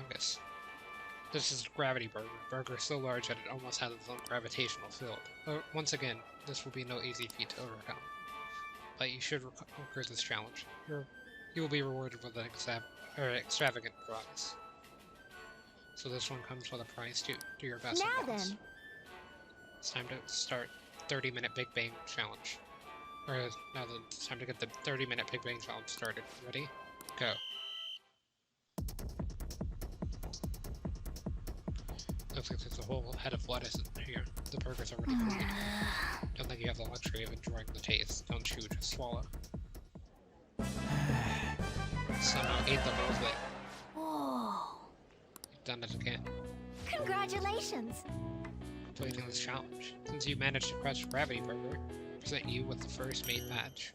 fungus. This is Gravity Burger. Burger is so large that it almost has its own gravitational field. Once again, this will be no easy feat to overcome. But you should conquer this challenge. You will be rewarded with an extravagant prize. So this one comes with a prize too. Do your best. Now then. It's time to start 30-minute Big Bang Challenge. Or now then, it's time to get the 30-minute Big Bang Challenge started. Ready? Go. Looks like there's a whole head of lettuce in here. The burger's already cooked. Don't think you have the luxury of enjoying the taste. Don't chew, just swallow. Somehow ate the whole thing. Whoa. You've done it again. Congratulations. Completing this challenge. Since you managed to crush Gravity Burger, I present you with the first mate badge.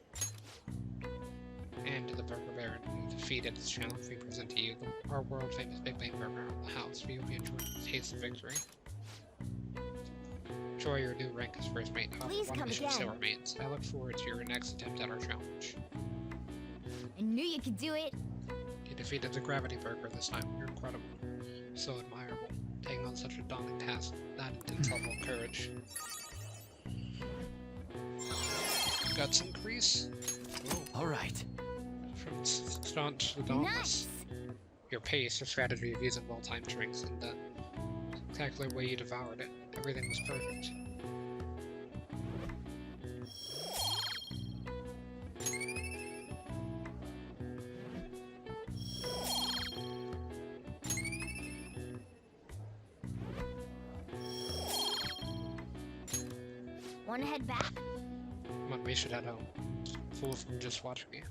And to the Burger Baron who defeated this challenge, we present to you our world famous Big Bang Burger on the house. We hope you enjoy the taste of victory. Enjoy your new rank as first mate. Please One come mission again. still remains. I look forward to your next attempt at our challenge. I knew you could do it. You defeated the Gravity Burger this time. You're incredible. So admirable. Taking on such a daunting task, that intense level of courage. Guts increase. Oh. Alright. From staunch to dauntless. Nice. Your pace, your strategy of using well-timed drinks, and the exactly the way you devoured it. Everything was perfect. Wanna head back? Come on, we should head home. Fool from just watching you.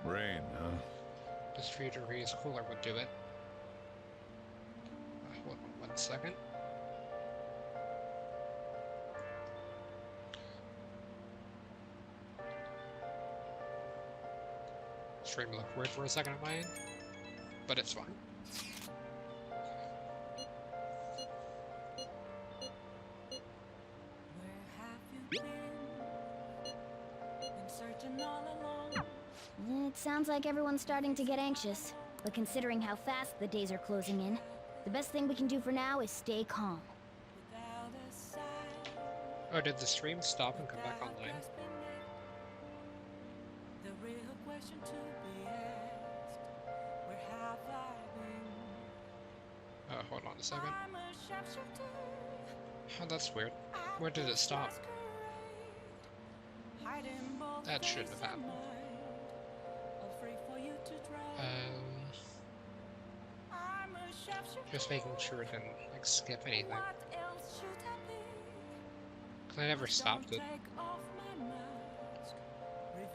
Rain, huh? This Future's cooler would do it. Hold on 1 second. Stream looked weird for a second on my end, but it's fine. It sounds like everyone's starting to get anxious. But considering how fast the days are closing in, the best thing we can do for now is stay calm. Oh, did the stream stop and come back online? Hold on a second. Oh, that's weird. Where did it stop? That shouldn't have happened. Just making sure it didn't like skip anything. Cause I never stopped it.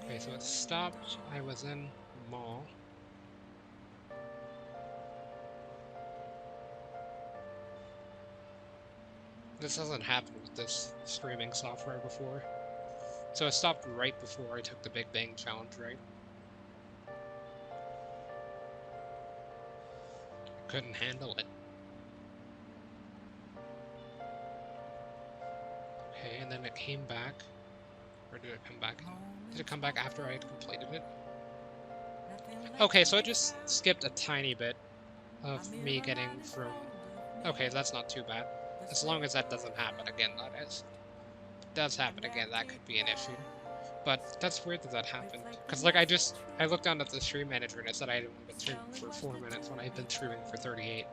Okay, so it stopped. I was in mall. This hasn't happened with this streaming software before. So it stopped right before I took the Big Bang Challenge, right? Couldn't handle it. Okay, and then it came back. Or did it come back? Did it come back after I had completed it? Okay, so I just skipped a tiny bit of me getting from... Okay, that's not too bad. As long as that doesn't happen again, that is. If it does happen again, that could be an issue. But that's weird that that happened. Because, like, I looked down at the stream manager and it said I had been streaming for 4 minutes when I had been streaming for 38.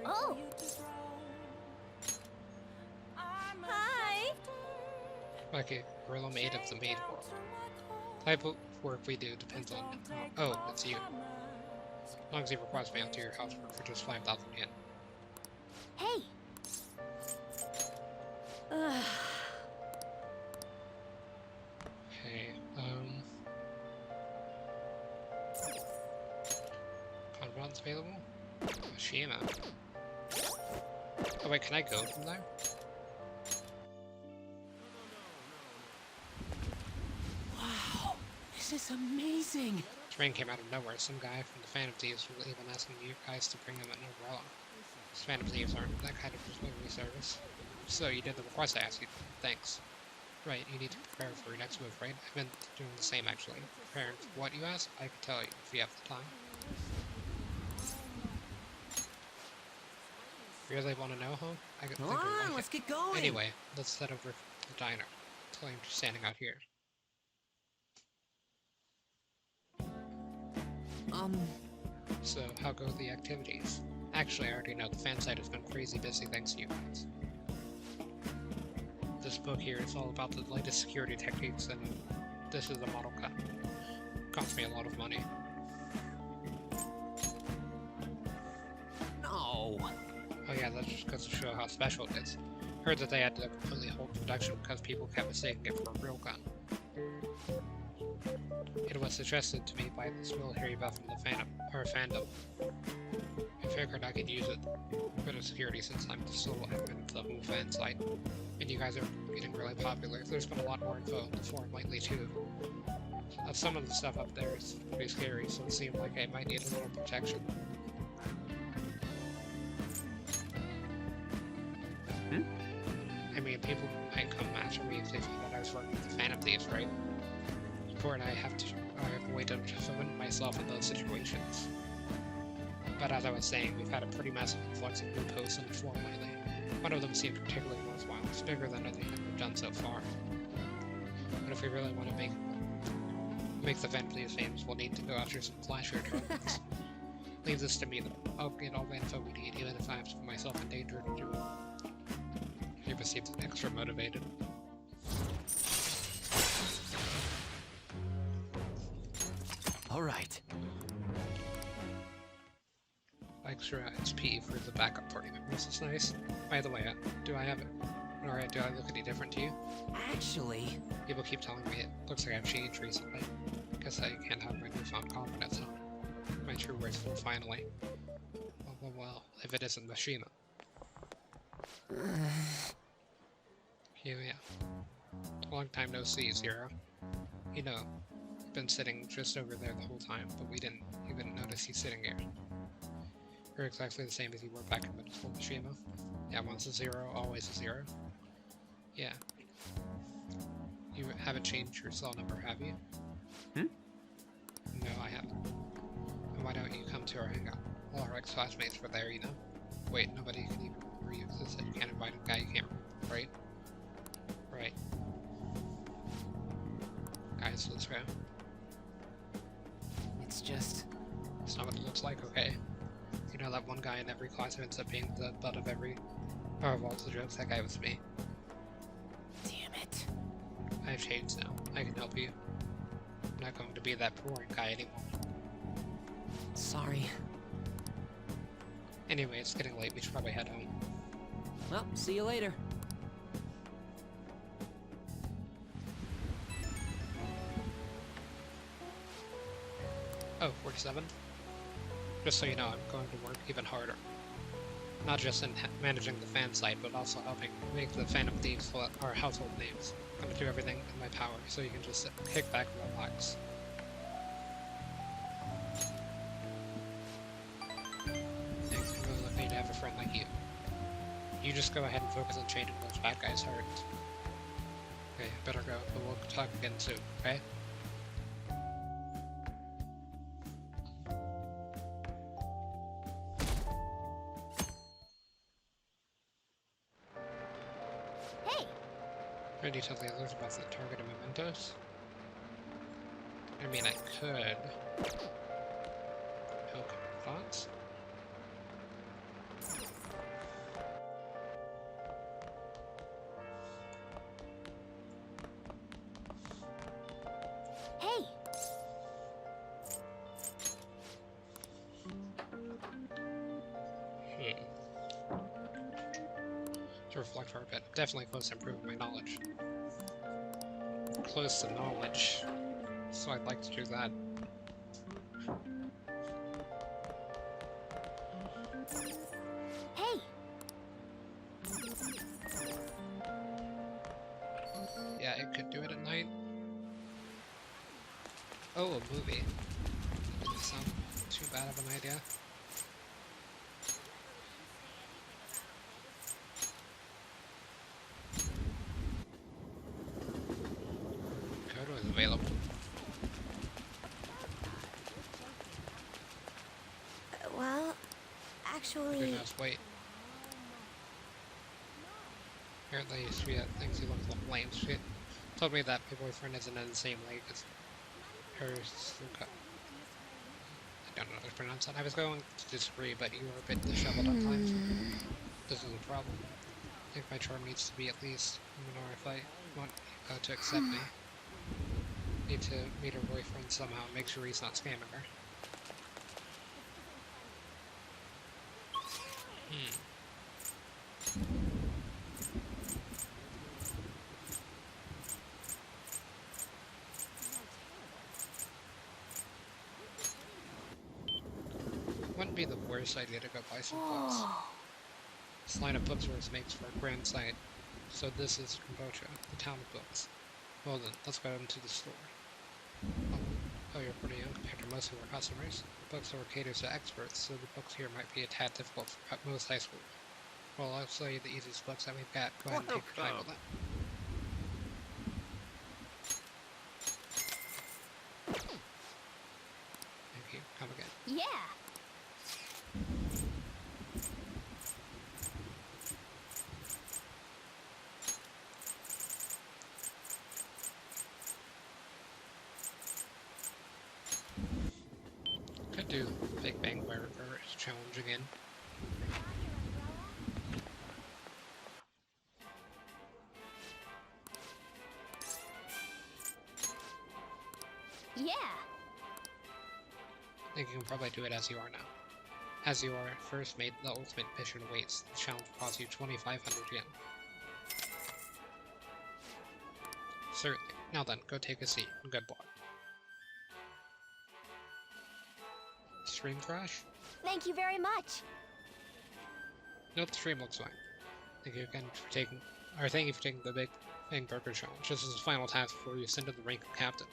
Oh! Hi! Like a gorilla made of the made world. The type of work we do depends on... Oh, it's you. As long as you request me, I'll do your housework for just 5,000 yen. Hey! Ugh. Okay, Conrod's available? Shima. Oh wait, can I go from there? Wow, this This is amazing. Train came out of nowhere. Some guy from the Phantom Thieves was even asking you guys to bring him an umbrella. These Phantom Thieves aren't that kind of delivery service. So you did the request I asked you. Thanks. Right, you need to prepare for your next move, right? I've been doing the same, actually. Preparing for what you asked, I can tell you, if you have the time. Really want to know, huh? I think Come you'll like on, it. let's get going. Anyway, let's head over to the diner. Tell him you're standing out here. So, how go the activities? Actually, I already know the fan site has been crazy busy thanks to you guys. This book here is all about the latest security techniques, and this is a model cut. Cost me a lot of money. No. Oh yeah, that's just because to show how special it is. Heard that they had to completely hold production because people kept mistaking it for a real gun. It was suggested to me by this military buff from the fandom. I figured I could use it for the security since I'm still admin of the whole fan site. And you guys are getting really popular. There's been a lot more info in the forum lately too. Some of the stuff up there is pretty scary, so it seemed like I might need a little protection. I mean, people might come after me if they found out I was working with the Phantom Thieves, right? For it, I have a way to defend myself in those situations. But as I was saying, we've had a pretty massive influx of new posts on the forum lately. One of them seemed particularly worthwhile. It's bigger than anything we've done so far. But if we really want to make the Phantom Thieves famous, we'll need to go after some flashier targets. Leave this to me, though. I'll get all the info we need, even if I have to put myself in danger to do it. He seems extra motivated. All right. Extra XP for the backup party members is nice. By the way, do I look any different to you? Actually, People keep telling me it looks like I've changed recently. Guess I can't have my newfound confidence on. My true words full finally. Well, if it isn't Mishima. Yeah. Long time no see, Zero. You know, been sitting just over there the whole time, but we didn't even notice he's sitting here. You're exactly the same as you were back in middle school, Mishima. Yeah, once a zero, always a zero. Yeah. You haven't changed your cell number, have you? No, I haven't. And why don't you come to our hangout? All our ex-classmates were there, you know? Wait, nobody can even remember you because you can't invite a guy you can't remember, right? Right. Guys, let's go. it's just... It's not what it looks like, okay? You know that one guy in every class who ends up being the butt of all the jokes? That guy was me. Damn it. I've changed now. I can help you. I'm not going to be that boring guy anymore. Sorry. Anyway, it's getting late. We should probably head home. Well, see you later. Oh, 47? Just so you know, I'm going to work even harder. Not just in managing the fan site, but also helping make the Phantom Thieves our household names. I'm going to do everything in my power, so you can just kick back and relax. Thanks, I'm really lucky to have a friend like you. You just go ahead and focus on changing those bad guys' hearts. Okay, better go, but we'll talk again soon, okay? Hey! Ready to tell the others about the target of mementos? I mean, I could. Okay, thoughts? Hey! To reflect for a bit, definitely close to improving my knowledge. Close to knowledge, so I'd like to do that. Hey! Yeah, it could do it at night. Oh, a movie. Doesn't sound too bad of an idea. Kodo is available. Well, actually... Goodness, wait. Apparently she thinks he looks like lame. She told me that my boyfriend isn't in the same league as her. I don't know how to pronounce that. I was going to disagree, but you were a bit disheveled at times. This is a problem. I think my charm needs to be at least minor if I want to accept me. Need to meet her boyfriend somehow and make sure he's not scamming her. Wouldn't be the worst idea to go buy some books. This line of bookstores makes for a grand sight. So this is Kombucha, the town of books. Well then, let's go into the store. Oh, you're pretty young compared to most of our customers. The bookstore caters to experts, so the books here might be a tad difficult for most high school. Well, I'll show you the easiest books that we've got. Go ahead and take your time with that. Thank you. Come again. Yeah! Could do Big Bang Burger challenge again. Yeah! I think you can probably do it as you are now. As you are first made, the ultimate mission awaits. The challenge will cost you 2,500 yen. Certainly. Now then, go take a seat. Good luck. Stream crash? Thank you very much! Nope, the stream looks fine. Thank you again for taking, thank you for taking the Big Bang Burger Challenge. This is the final task before you ascend to the rank of captain.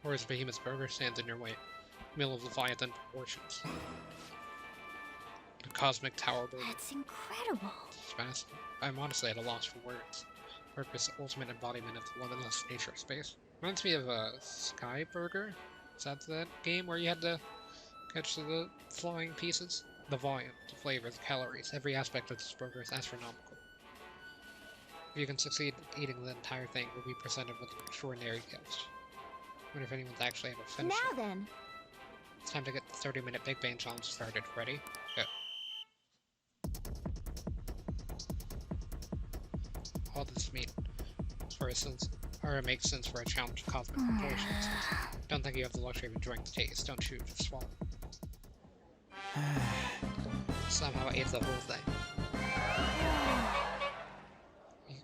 Or as Behemoth's Burger stands in your way. Meal of Leviathan proportions. The Cosmic Tower Burger. That's incredible! It's fast. I'm honestly at a loss for words. Burger is the ultimate embodiment of the limitless nature of space. Reminds me of a Sky Burger. Is that game where you had to catch the flying pieces? The volume, the flavor, the calories, every aspect of this burger is astronomical. If you can succeed eating the entire thing, you'll be presented with an extraordinary gift. I wonder if anyone's actually ever finished it. Now then! It's time to get the 30-minute Big Bang Challenge started. Ready? Go. All this meat for instance, or it makes sense for a challenge of cosmic proportions. Don't think you have the luxury of enjoying the taste. Don't chew, just swallow. Somehow ate the whole thing.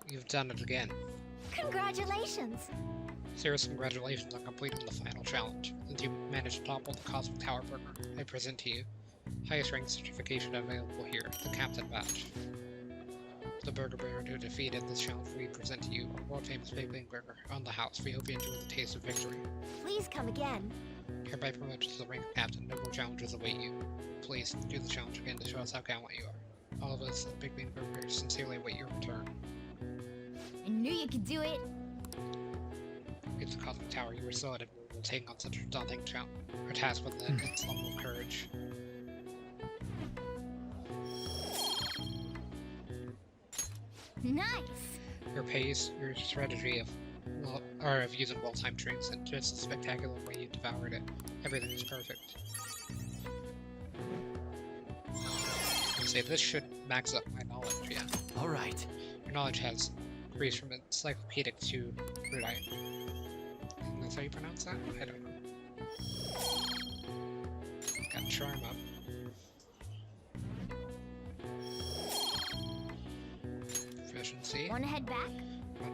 You've done it again. Congratulations! Serious congratulations on completing the final challenge. Since you managed to topple the Cosmic Tower Burger, I present to you highest rank certification available here, the Captain Badge. The burger bearer who defeated this challenge we present to you, a world famous Big Bang Burger on the house. We hope you enjoy the taste of victory. Please come again. Hereby promoted to the rank of captain, no more challenges await you. Please, do the challenge again to show us how gallant you are. All of us at Big Bang Burger sincerely await your return. I knew you could do it! It's the Cosmic Tower, you were so admirable taking on such a daunting task with an immense level of courage. Nice! Your pace, your strategy of using well-timed drinks, and just the spectacular way you devoured it. Everything is perfect. I say this should max up my knowledge, yeah. Alright. Your knowledge has increased from encyclopedic to erudite. That's how you pronounce that? I don't know. Got charm up. Proficiency. Wanna head back?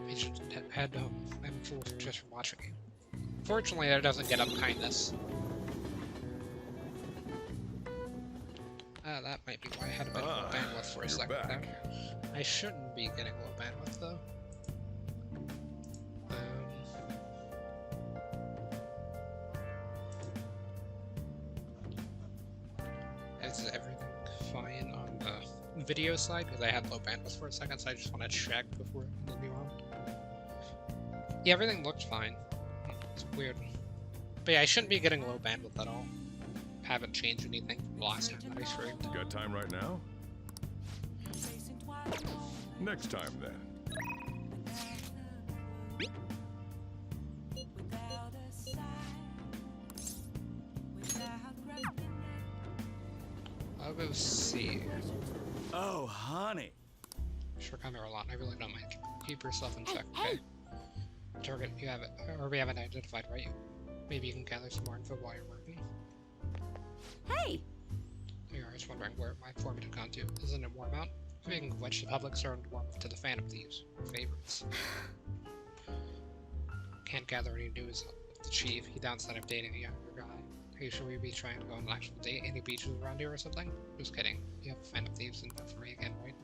We should head home. I'm full just from watching you. Fortunately, that doesn't get up kindness. That might be why I had a bit of low bandwidth for a second there. I shouldn't be getting low bandwidth though. is everything fine on the video side? Because I had low bandwidth for a second, so I just want to check before the new one. Yeah, everything looked fine. It's weird. But yeah, I shouldn't be getting low bandwidth at all. Haven't changed anything from the last time that I streamed. Got time right now? Next time, then. I'll go see. Oh, honey. Sure, come here a lot. I really don't mind. Keep yourself in check, okay? Target, you have it. Or we haven't identified, right? Maybe you can gather some more info while you're working. Hey! Here, I was wondering where my foreman had gone to. Isn't it warm out? Speaking of which, the public's starting to warm up to the Phantom Thieves. Favorites. Can't gather any news of the chief. He doubts that I'm dating a younger guy. Are you sure we'd be trying to go on an actual date? Any beaches around here or something? Just kidding. You have Phantom Thieves and for me again, right?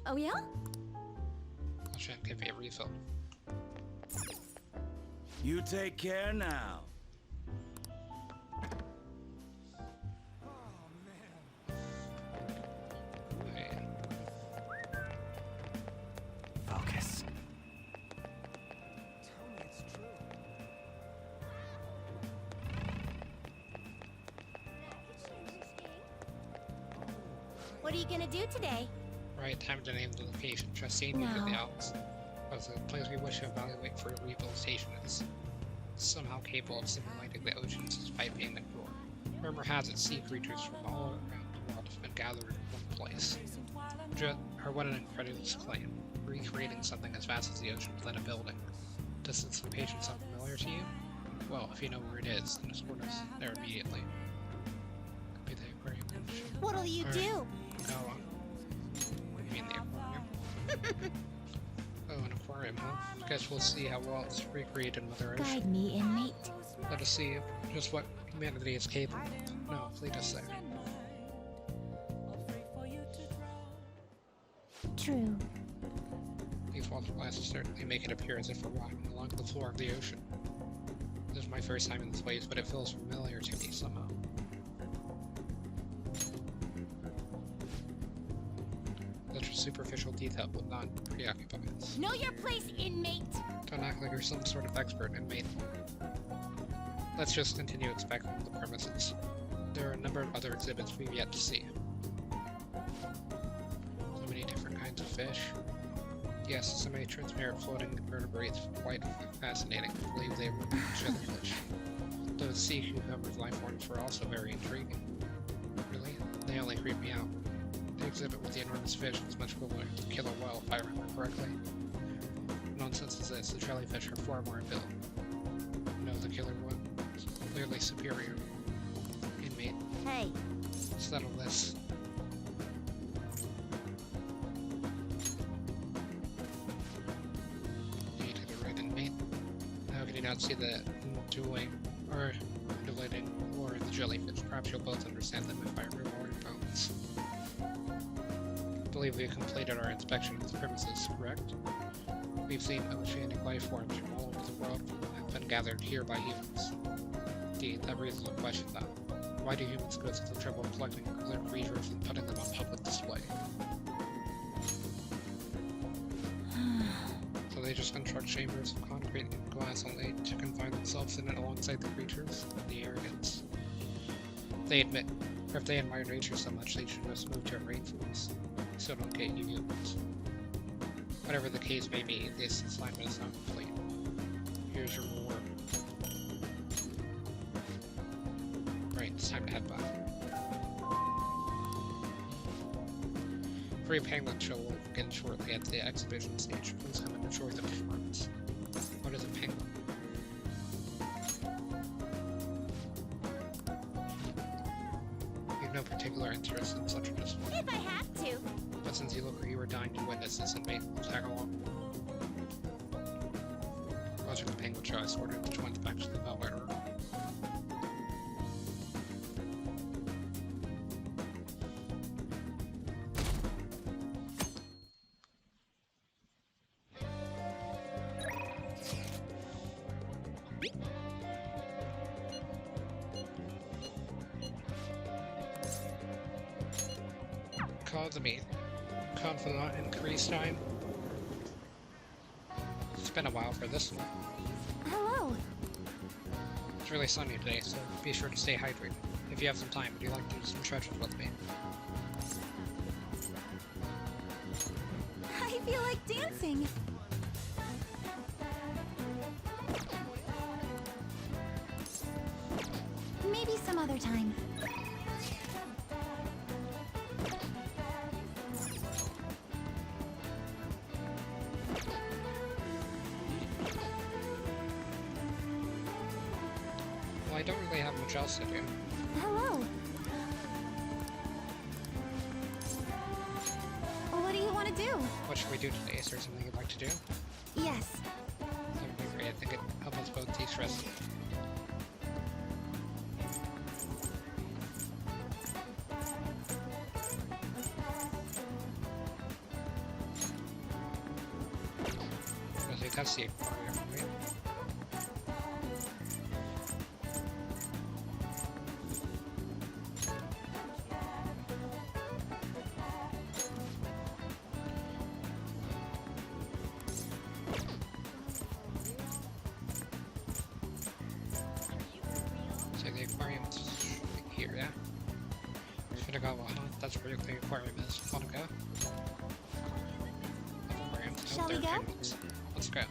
Oh yeah? I'll try and give me a refill. You take care now. Hey. Focus. What are you gonna do today? Right, time to name the location. Justine, you No. the Alps. Was the place we wish to evaluate for rehabilitation is somehow capable of simulating the oceans despite being ignored. Rumor has it sea creatures from all around the world have been gathered in one place. Or what an incredulous claim. Recreating something as vast as the ocean within a building. Does this location sound familiar to you? Well, if you know where it is, then escort us there immediately. Could be the aquarium. What'll you Alright. do? No, you mean the aquarium? Oh, an aquarium, huh? Guess we'll see how well it's recreated in Mother Earth. Guide me, inmate. Let us see just what humanity is capable of. No, lead us there. True. These water glasses certainly make it appear as if we're walking along the floor of the ocean. This is my first time in this place, but it feels familiar to me somehow. Such a superficial detail would not preoccupy us. Know your place, inmate! Don't act like you're some sort of expert, inmate. Let's just continue inspecting the premises. There are a number of other exhibits we've yet to see. So many different kinds of fish. Yes, so many transparent floating invertebrates, quite fascinating. I believe they were jellyfish. Those sea cucumbers life forms were also very intriguing. Really? They only creep me out. The exhibit with the enormous fish is much cooler than the killer whale, if I remember correctly. Nonsense is this, the jellyfish are far more in build. No, the killer one is clearly superior. Inmate, Hey, settle this. You to the right, inmate. How can you not see the undulating lore of the jellyfish? Perhaps you'll both understand them if I remove all your bones. I believe we have completed our inspection of the premises, correct? We've seen oceanic life forms from all over the world have been gathered here by humans. Indeed, that raises a question though. Why do humans go through the trouble of collecting their creatures and putting them on public display? So they just construct chambers of concrete and glass only to confine themselves in it alongside the creatures? The arrogance. They admit, or if they admire nature so much, they should just move to a rainforest. So don't get you humans. Whatever the case may be, this assignment is not complete. Here's your reward. Right, it's time to head back. Free Penguin Show will begin shortly at the exhibition stage. Please come and enjoy the performance. What is a penguin? You have no particular interest in such a display. if I have to. But since you look like you were dying to witness this, inmate, tag along. Watching the penguin show, I escorted the twins back to the Velvet Room. Oh, the meat. Confidant increase time. It's been a while for this one. Hello. It's really sunny today, so be sure to stay hydrated. If you have some time, would you like to do some treasures with me? I feel like dancing. Maybe some other time. Well, I don't really have much else to do. Hello. What do you want to do? What should we do today? Is there something you'd like to do? Yes. That would be great. I think it'd help us both de-stress. That's the aquarium, right? So the aquarium's here, yeah? Should I go? That's where the aquarium is. Wanna go? Aquarium. Oh, Shall we there are go? penguins. Let's go.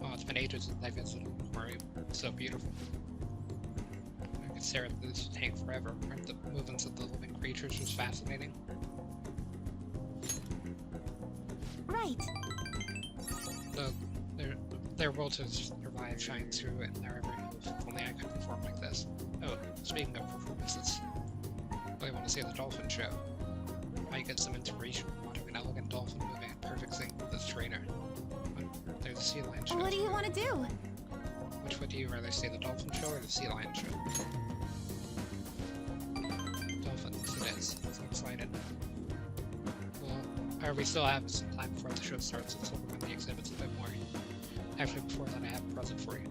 Oh, it's been ages since I visited an aquarium. It's so beautiful. I could stare at this tank forever. The movements of the living creatures was fascinating. Right. Their will to survive shines through in their every move. If only I could perform like this. Oh, speaking of performances, I want to see the dolphin show. Might get some inspiration from watching an elegant dolphin moving in perfect sync with its trainer. There's a sea lion show. What do you want to do? Which would you rather see, the dolphin show or the sea lion show? Dolphins, it is. I'm excited. Well, we still have some time before the show starts, so we'll run the exhibits a bit more. Actually, before that, I have a present for you.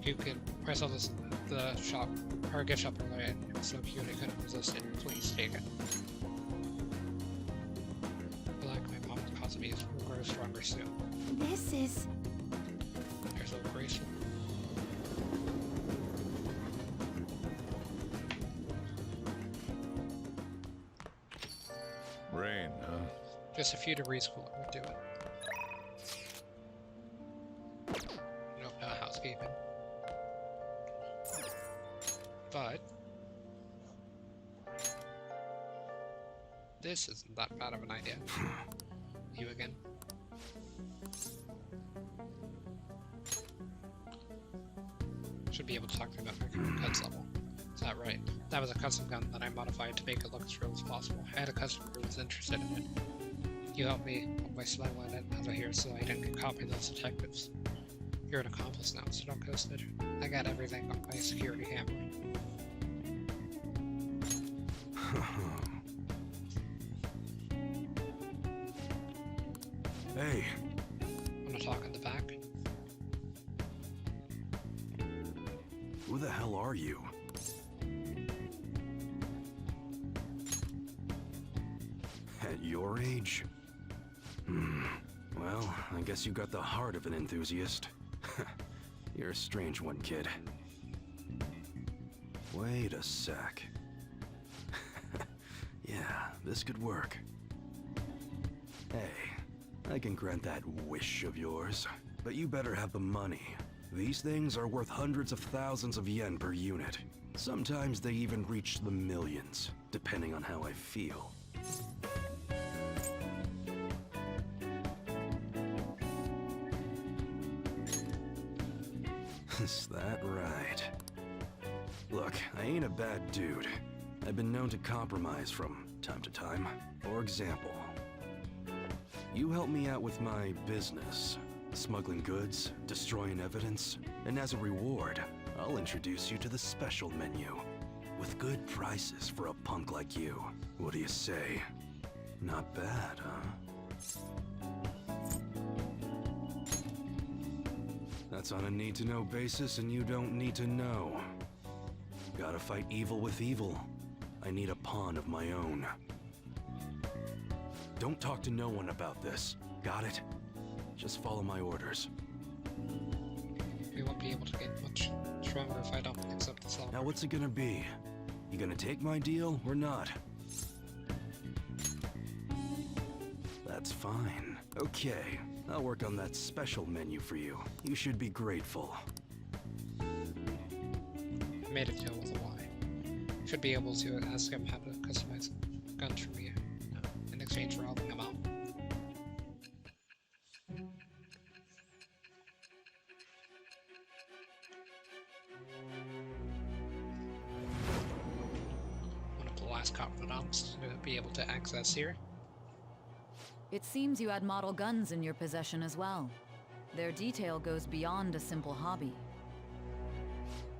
You could, I saw this in the shop, or gift shop earlier, and it was so cute I couldn't resist it. Please take it. Like my mom's Cosby will grow stronger soon. This is... You're so graceful. Rain, huh? Just a few degrees cooler would do it. Nope, no housekeeping. But this isn't that bad of an idea. You again. Should be able to talk to me about my current cuts level. Is that right? That was a custom gun that I modified to make it look as real as possible. I had a customer who was interested in it. You helped me by smuggling it out of here so I didn't get caught by those detectives. You're an accomplice now, so don't go snitching. I got everything on my security camera. Hey, Wanna talk in the back? who the hell are you? At your age? Well, I guess you got the heart of an enthusiast. You're a strange one, kid. Wait a sec. Yeah, this could work. Hey, I can grant that wish of yours, but you better have the money. These things are worth hundreds of thousands of yen per unit. Sometimes they even reach the millions, depending on how I feel. Is that right? Look, I ain't a bad dude. I've been known to compromise from time to time. For example, you help me out with my business, smuggling goods, destroying evidence, and as a reward, I'll introduce you to the special menu, with good prices for a punk like you. What do you say? Not bad, huh? That's on a need-to-know basis, and you don't need to know. Gotta fight evil with evil. I need a pawn of my own. Don't talk to no one about this. Got it? Just follow my orders. We won't be able to get much stronger if I don't accept this offer. Now what's it gonna be? You gonna take my deal or not? That's fine. Okay, I'll work on that special menu for you. You should be grateful. I made a deal with a Y. Should be able to ask him how to customize guns for me in exchange for helping him out. One of the last confidants to be able to access here. It seems you had model guns in your possession as well. Their detail goes beyond a simple hobby.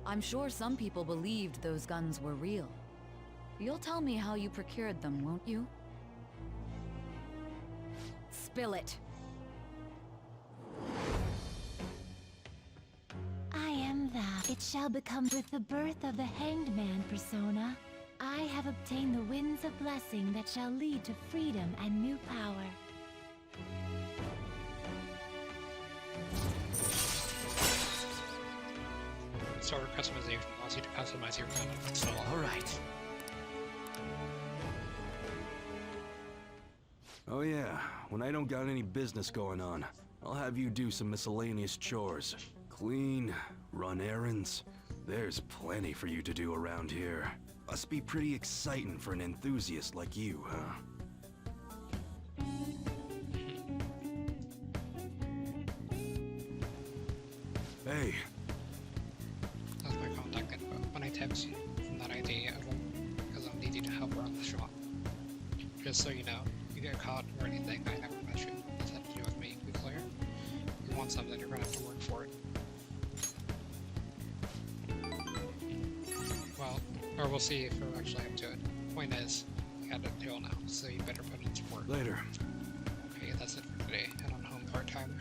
I'm sure some people believed those guns were real. You'll tell me how you procured them, won't you? Spill it. I am that. It shall become with the birth of the Hanged Man persona. I have obtained the winds of blessing that shall lead to freedom and new power. Store customization allows you to customize your gun and install. Alright. Oh yeah, when I don't got any business going on, I'll have you do some miscellaneous chores. Clean, run errands. There's plenty for you to do around here. Must be pretty exciting for an enthusiast like you, huh? Hey, That's my contact info. When I text you from that ID, because I'll need you to help around the shop. Just so you know, you get caught or anything, I never met you. This had to do with me, be clear? If you want something, you're gonna have to work for it. Well, or we'll see if we're actually up to it. Point is, you got a deal now, so you better put in some work. later. Okay, that's it for today. Head on home, part-timer.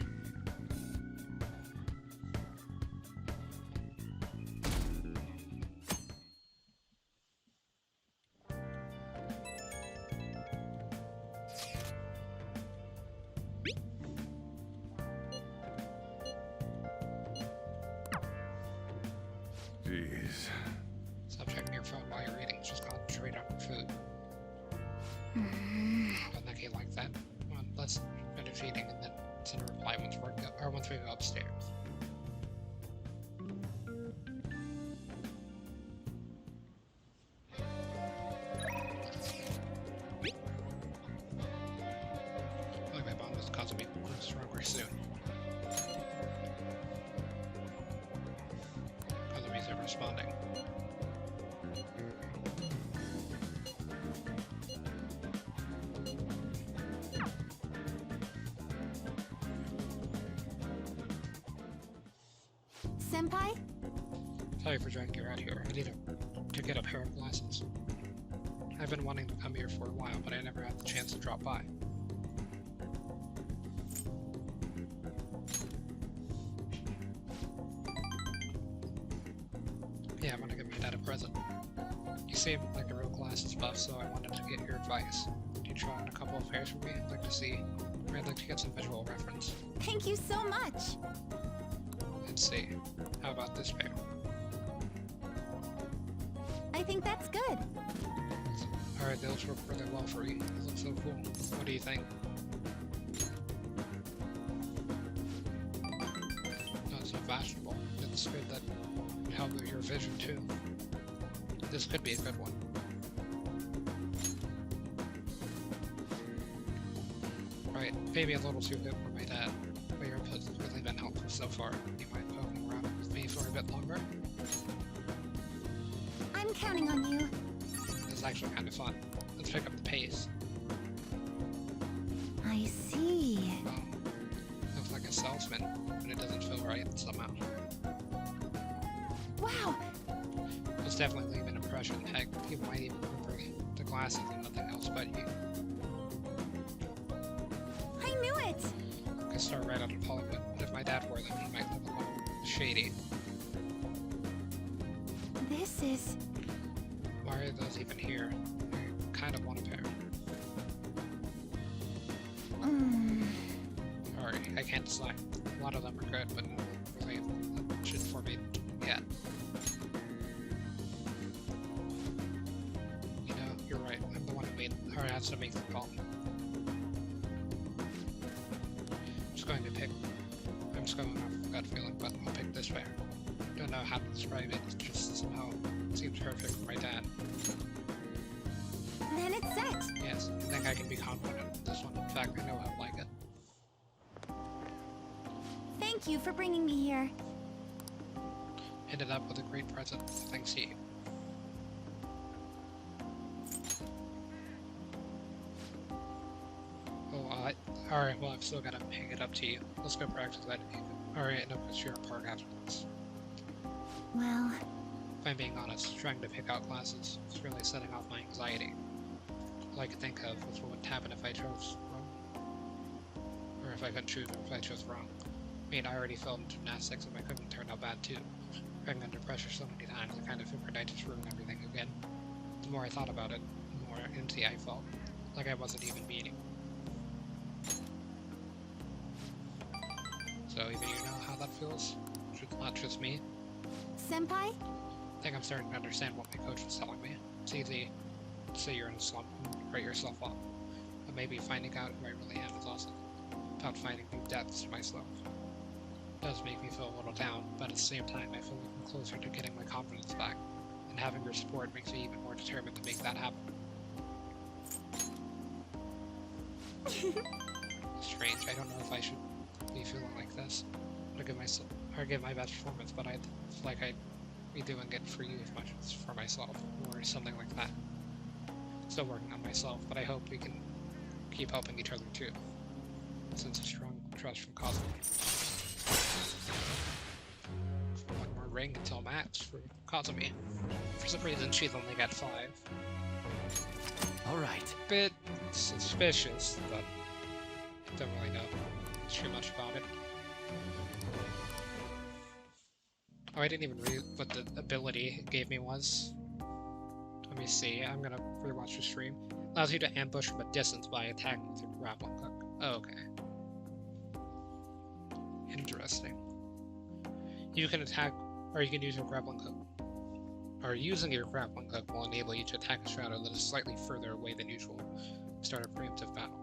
Jeez. Stop checking your phone while you're eating. Just concentrate on your food. Don't think he like that. Come on, let's finish eating and then send a reply once we go upstairs. Like my bond was causing me to grow stronger soon. Kazumi's are responding. Senpai? Sorry for dragging you out here. I need to get a pair of glasses. I've been wanting to come here for a while, but I never had the chance to drop by. Yeah, I want to give my dad a present. You seem like a real glasses buff, so I wanted to get your advice. Do you try on a couple of pairs for me? I'd like to see. I'd like to get some visual reference. Thank you so much! Let's see. How about this pair? I think that's good. Alright, those work really well for you. They look so cool. What do you think? Not so fashionable. It's good that it helped with your vision too. This could be a good one. Right, maybe a little too good for my dad, but your input's really been helpful so far. You mind poking around with me for a bit longer? I'm counting on you. It's actually kind of fun. Let's pick up the pace. I see. Well, looks like a salesman, but it doesn't feel right somehow. Wow! It's definitely leave an impression. Heck, people might even remember the glasses and nothing else but you. I knew it! Could start right out of Hollywood, but if my dad wore them, he might look a little shady. This glasses. Why are those even here? I kind of want a pair. Sorry, I can't decide. A lot of them are good, but really shit for me yet. You know, you're right. I'm the one who made, or has to make the call. I'm just going off gut feeling, but I'll pick this pair. Don't know how to describe it, it just somehow seems perfect for my dad. Then it's set. Yes, I think I can be confident in this one. In fact, I know I'll like it. Thank you for bringing me here. Ended up with a great present, thanks to you. Oh, alright, well, I've still gotta hang it up to you. Let's go practice that. Alright, no, because you're a park afterwards. Well, If I'm being honest, trying to pick out classes is really setting off my anxiety. All I could think of was what would happen if I chose wrong. Or if I couldn't choose, or if I chose wrong. I mean, I already failed in gymnastics and my cooking turned out bad too. Being under pressure so many times, I kind of figured I'd just ruin everything again. The more I thought about it, the more empty I felt. Like I wasn't even meaning. So even you know how that feels? It's not just me. Senpai? I think I'm starting to understand what my coach was telling me. It's easy to say you're in a slump and write yourself off, but maybe finding out who I really am is awesome. About finding new depths to myself. It does make me feel a little down, but at the same time I feel like I'm closer to getting my confidence back, and having your support makes me even more determined to make that happen. Strange, I don't know if I should be feeling like this. To give myself, or give my best performance, but I feel like I'd be doing it for you as much as for myself, or something like that. Still working on myself, but I hope we can keep helping each other too. Since a strong trust from Cosmo. One more ring until max for Kazumi. For some reason, she's only got 5. Alright. Bit suspicious, but don't really know too much about it. Oh, I didn't even read what the ability it gave me was. Let me see, I'm gonna rewatch the stream. Allows you to ambush from a distance by attacking with your grappling hook. Oh, okay. Interesting. You can attack, or you can use your grappling hook. Or using your grappling hook will enable you to attack a shadow that is slightly further away than usual. Start a preemptive battle.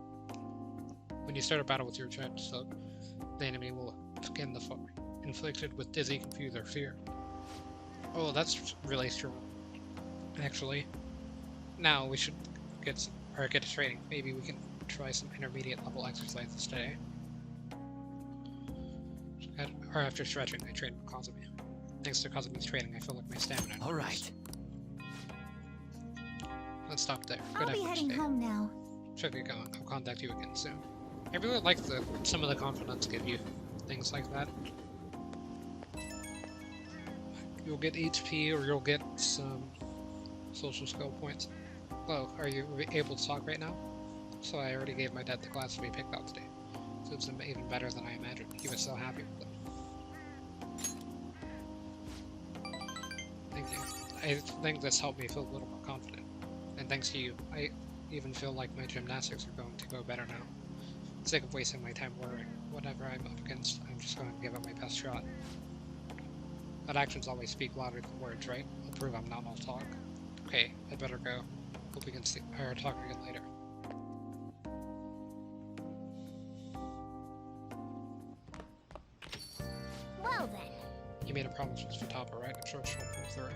When you start a battle with your charged hook, the enemy will begin the fight, inflicted with dizzy, confuse, or fear. Oh, that's really strong. Actually, now we should get to training. Maybe we can try some intermediate level exercises today. Or after stretching, I train with Kazumi. Thanks to Kazumi's training, I feel like my stamina. All right. Let's stop there. I'll be heading home now. Should get going. I'll contact you again soon. I really like some of the confidence give you things like that. You'll get HP, or you'll get some social skill points. Hello, are you able to talk right now? So I already gave my dad the class we picked out today. So it's even better than I imagined. He was so happy with it. Thank you. I think this helped me feel a little more confident. And thanks to you, I even feel like my gymnastics are going to go better now. Sick of wasting my time worrying. Whatever I'm up against, I'm just going to give it my best shot. But actions always speak louder than words, right? I'll prove I'm not all talk. Okay, I'd better go. Hope we can talk again later. Well then. You made a promise with Futaba, right? I'm sure she'll pull through.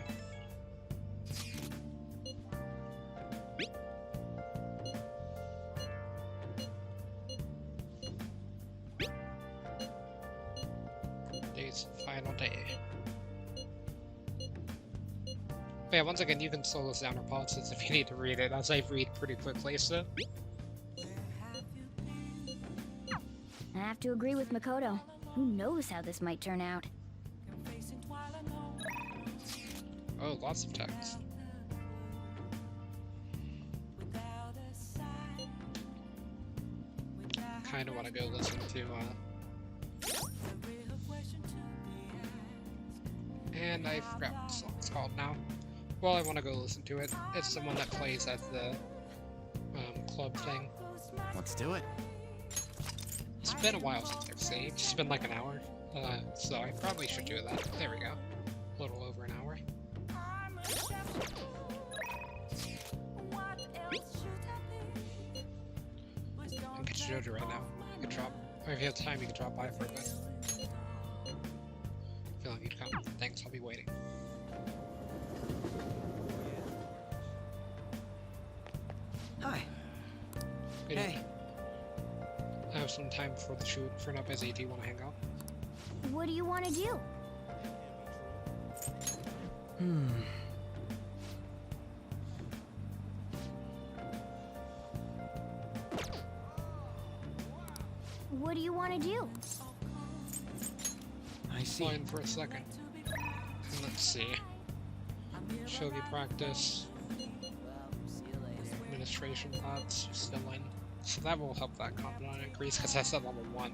Today's final day. But yeah, once again, you can slow this down or pause this if you need to read it, as I read pretty quickly, so... I have to agree with Makoto. Who knows how this might turn out? Oh, lots of text. Kinda wanna go listen to, and I forgot what the song's called now. Well, I want to go listen to it. It's the one that plays at the club thing. Let's do it. It's been a while since I've saved. It's been like an hour. So I probably should do that. There we go. A little over an hour. I'm get Jojo right now. You can drop, or if you have time, you can drop by for a bit. I feel like you'd come. Thanks, I'll be waiting. Hi. Good Hey. evening. I have some time before the shoot. If you're not busy, do you want to hang out? What do you want to do? What do you want to do? I see. Flying for a second. And let's see. Shogi practice. Administration pods still in. So that will help that confidant increase because that's at level 1.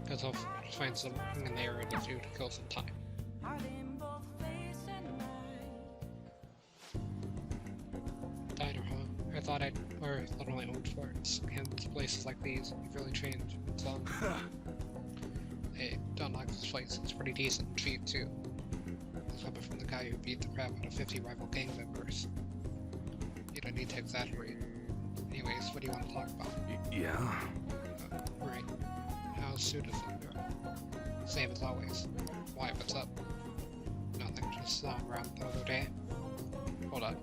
Because I'll find something in the area to do to kill some time. Diner, huh? I thought only owned forts. And places like these, you've really changed. So, hey, don't like this place. It's pretty decent and cheap too. It's coming from the guy who beat the crap out of 50 rival gang members. You don't need to exaggerate. Anyways, what do you want to talk about? Yeah? Right. How's Suda's doing? Same as always. Why, what's up? Nothing, just saw him around the other day. Hold on.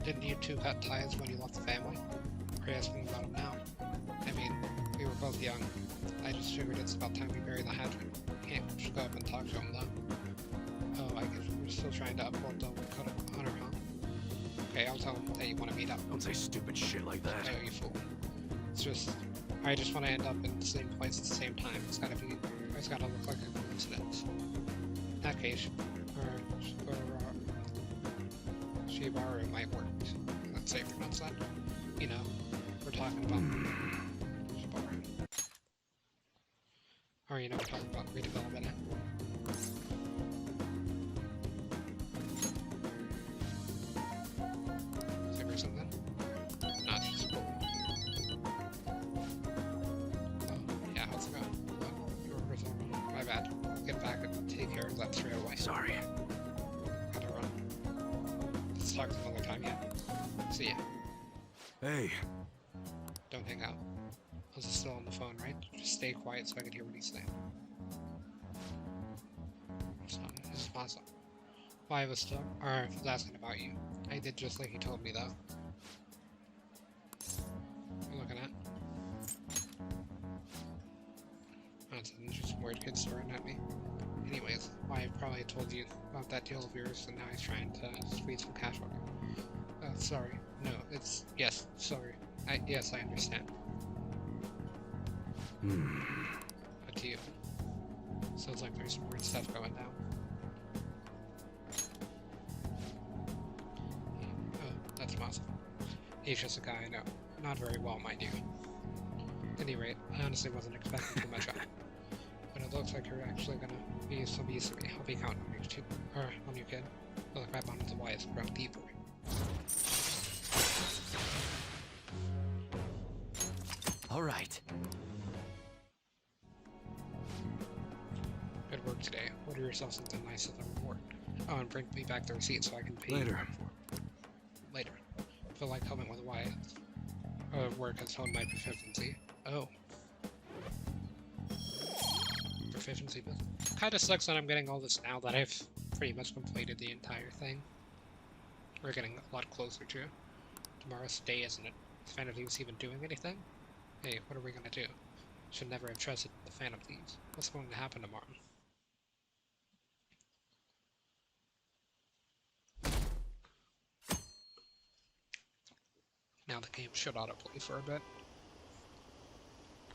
Didn't you two cut ties when you left the family? Or are you asking about him now? I mean, we were both young. I just figured it's about time we bury the hatchet. Can't just go up and talk to him though. Oh, I guess we're still trying to uphold the code of honor, huh? Okay, I'll tell him that you want to meet up. Don't say stupid shit like that. Oh, you fool. It's just, I just want to end up in the same place at the same time. It's gotta look like a coincidence. In that case, Shibaru might work. Let's say for months then. You know, we're talking about Shibaru. Or you know, we're talking about redevelopment. Say for something? Not just cool. Yeah, how's it going? My bad. I'll get back and take care of that straight away. Sorry. Gotta run. Let's talk some other time, yeah? See ya. Hey, Don't hang out. I was still on the phone, right? Just stay quiet so I can hear what he's saying. Son, this is awesome. Why I was still, or was asking about you. I did just like he told me though. What are you looking at? That's an interesting weird kid staring at me. Anyways, why I probably told you about that deal of yours and now he's trying to squeeze some cash on you. Sorry. No, it's, yes, sorry. Yes, I understand. But to you. Sounds like there's some weird stuff going down. Oh, that's awesome. He's just a guy I know. Not very well, mind you. At any rate, I honestly wasn't expecting too much out of it. But it looks like you're actually gonna be some use to me. I'll be counting on you too. Or on you, kid. Well, the crap on the why is grown deeper. All right. Good work today. Order yourself something nice as a reward. Oh, and bring me back the receipt so I can pay Later. you for it. Later. Feel like helping with why work has honed my proficiency. Oh. Proficiency build. Kinda sucks that I'm getting all this now that I've pretty much completed the entire thing. We're getting a lot closer to tomorrow's day, isn't it? Is Phantom Thieves even doing anything? Hey, what are we gonna do? Should never have trusted the Phantom Thieves. What's going to happen tomorrow? Now the game should autoplay for a bit.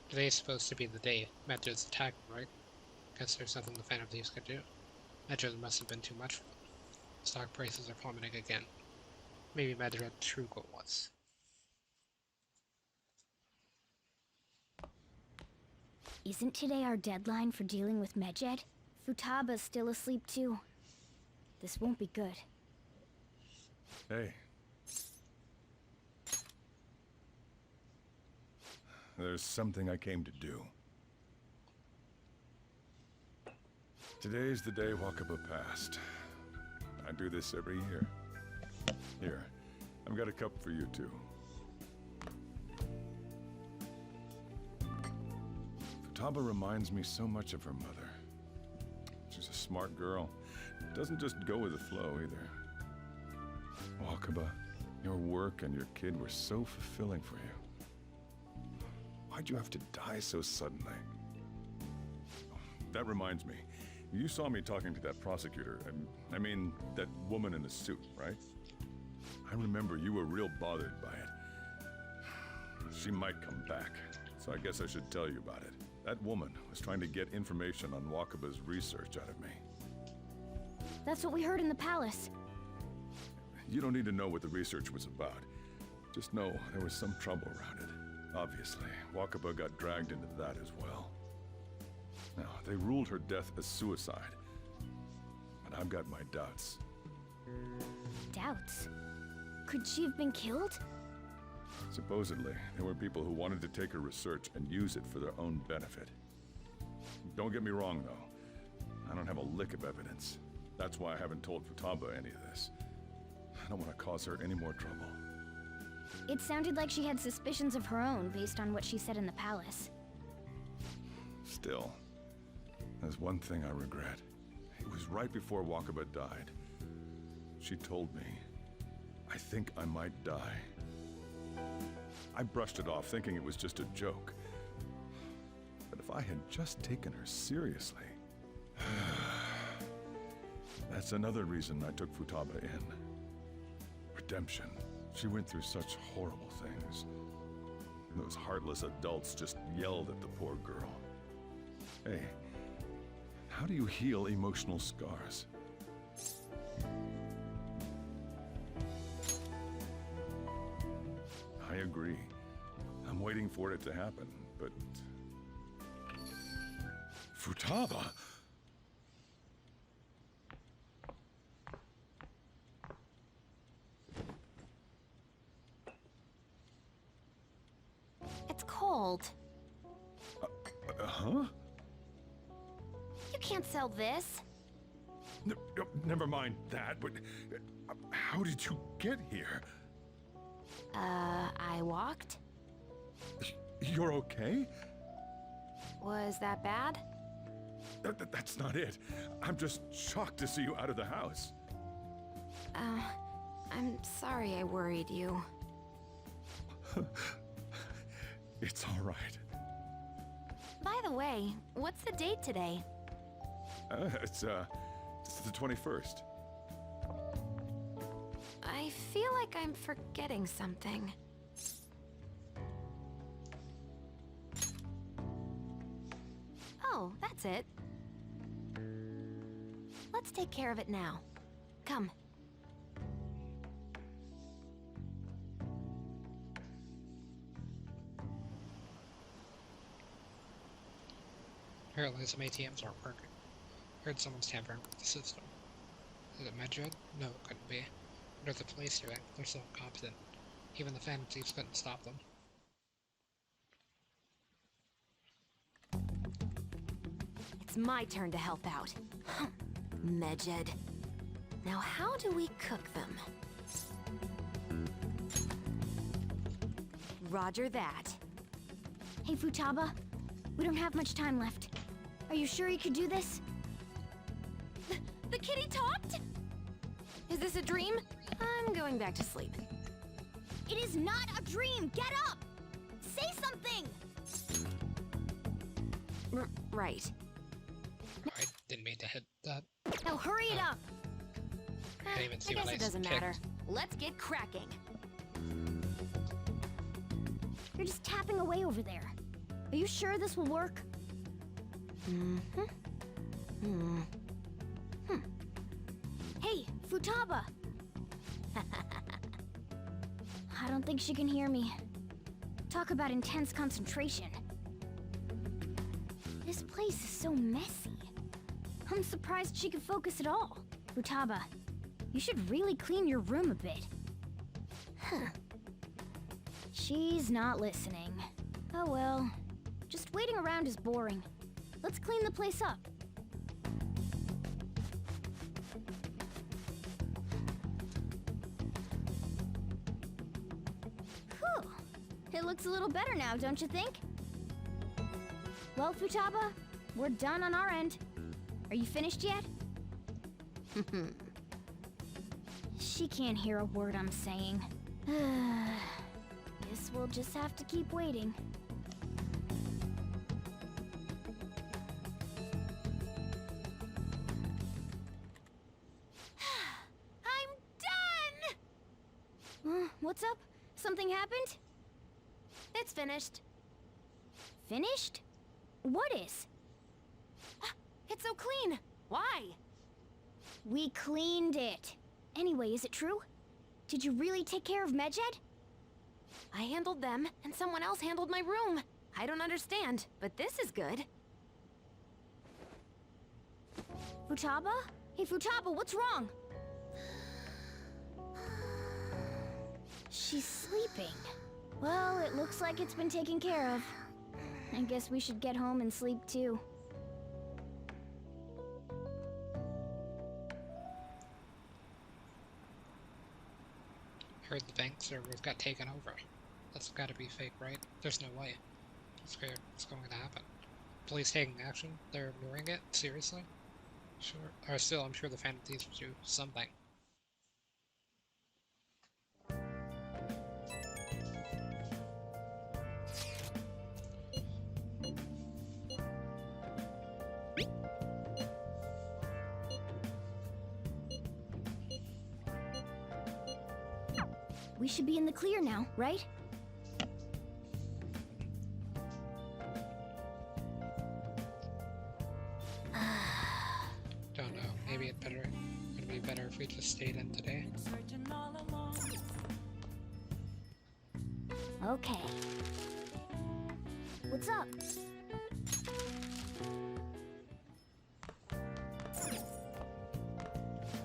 Today's supposed to be the day Metro's attacking, right? Guess there's nothing the Phantom Thieves could do. Metro must have been too much for them. Stock prices are plummeting again. maybe Medred's true goal was. Isn't today our deadline for dealing with Medjed? Futaba's still asleep too. This won't be good. Hey. There's something I came to do. Today's the day Wakaba passed. I do this every year. Here, I've got a cup for you too. Futaba reminds me so much of her mother. She's a smart girl. Doesn't just go with the flow either. Wakaba, your work and your kid were so fulfilling for you. Why'd you have to die so suddenly? That reminds me. You saw me talking to that prosecutor. I mean, that woman in the suit, right? I remember you were real bothered by it. She might come back, so I guess I should tell you about it. That woman was trying to get information on Wakaba's research out of me. That's what we heard in the palace. You don't need to know what the research was about. Just know there was some trouble around it. Obviously, Wakaba got dragged into that as well. Now, they ruled her death as suicide. But I've got my doubts. Doubts? Could she have been killed? Supposedly, there were people who wanted to take her research and use it for their own benefit. Don't get me wrong, though. I don't have a lick of evidence. That's why I haven't told Futaba any of this. I don't want to cause her any more trouble. It sounded like she had suspicions of her own based on what she said in the palace. Still, there's one thing I regret. It was right before Wakaba died. She told me, I think I might die. I brushed it off, thinking it was just a joke. But if I had just taken her seriously... That's another reason I took Futaba in. Redemption. She went through such horrible things. Those heartless adults just yelled at the poor girl. Hey, how do you heal emotional scars? I agree. I'm waiting for it to happen, but... Futaba! It's cold. Huh? You can't sell this. Never mind that, but... how did you get here? I walked? You're okay? Was that bad? That's not it. I'm just shocked to see you out of the house. I'm sorry I worried you. It's all right. By the way, what's the date today? It's the 21st. I feel like I'm forgetting something. Oh, that's it. Let's take care of it now. Come. Apparently some ATMs aren't working. Heard someone's tampering with the system. Is it Medjed? No, it couldn't be. Or the police doing? They're so incompetent. Even the Phantom Thieves couldn't stop them. It's my turn to help out. Medjed. Now how do we cook them? Roger that. Hey, Futaba. We don't have much time left. Are you sure you could do this? The kitty talked? Is this a dream? I'm going back to sleep. It is not a dream! Get up! Say something! Right. I didn't mean to hit that. Now hurry it up! Can't even see I guess what it I doesn't kicked. matter. Let's get cracking. You're just tapping away over there. Are you sure this will work? Hey, Futaba! don't think she can hear me. Talk about intense concentration. This place is so messy. I'm surprised she could focus at all. Futaba, you should really clean your room a bit. Huh. She's not listening. Oh well. Just waiting around is boring. Let's clean the place up. Whew. It looks a little better now, don't you think? Well, Futaba, we're done on our end. Are you finished yet? She can't hear a word I'm saying. Guess we'll just have to keep waiting. I'm done! What's up? Something happened? It's finished. Finished? What is? It's so clean. Why? We cleaned it. Anyway, is it true? Did you really take care of Medjed? I handled them, and someone else handled my room. I don't understand, but this is good. Futaba? Hey, Futaba, what's wrong? She's sleeping. Well, it looks like it's been taken care of. I guess we should get home and sleep too. Heard the bank servers got taken over. That's gotta be fake, right? There's no way. It's going to happen. Police taking action? They're ignoring it? Seriously? Sure. Or still, I'm sure the Phantom Thieves will do something. We should be in the clear now, right? Don't know. Maybe it'd be better if we just stayed in today. Okay. What's up?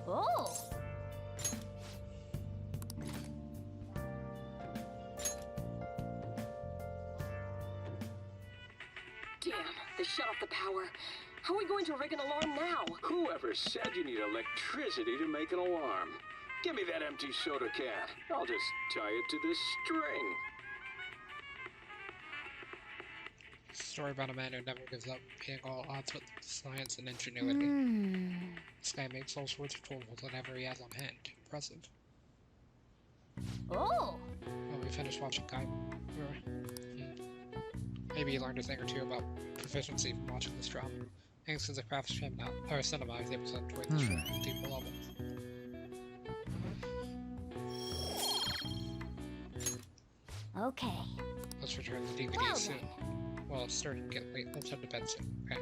Oh! Damn, they shut off the power. How are we going to rig an alarm now? Whoever said you need electricity to make an alarm? Give me that empty soda can. I'll just tie it to this string. Story about a man who never gives up, being all odds with science and ingenuity. This guy makes all sorts of tools whatever he has on hand. Impressive. Oh! Well, we finished watching Guy. Maybe he learned a thing or two about proficiency from watching this drama. Thanks to the craftsman now, or cinema, he's able to enjoy the show on a deeper level. Okay. Let's return the DVD Well soon. then. Well, it's starting to get late. Let's head to bed soon. Okay.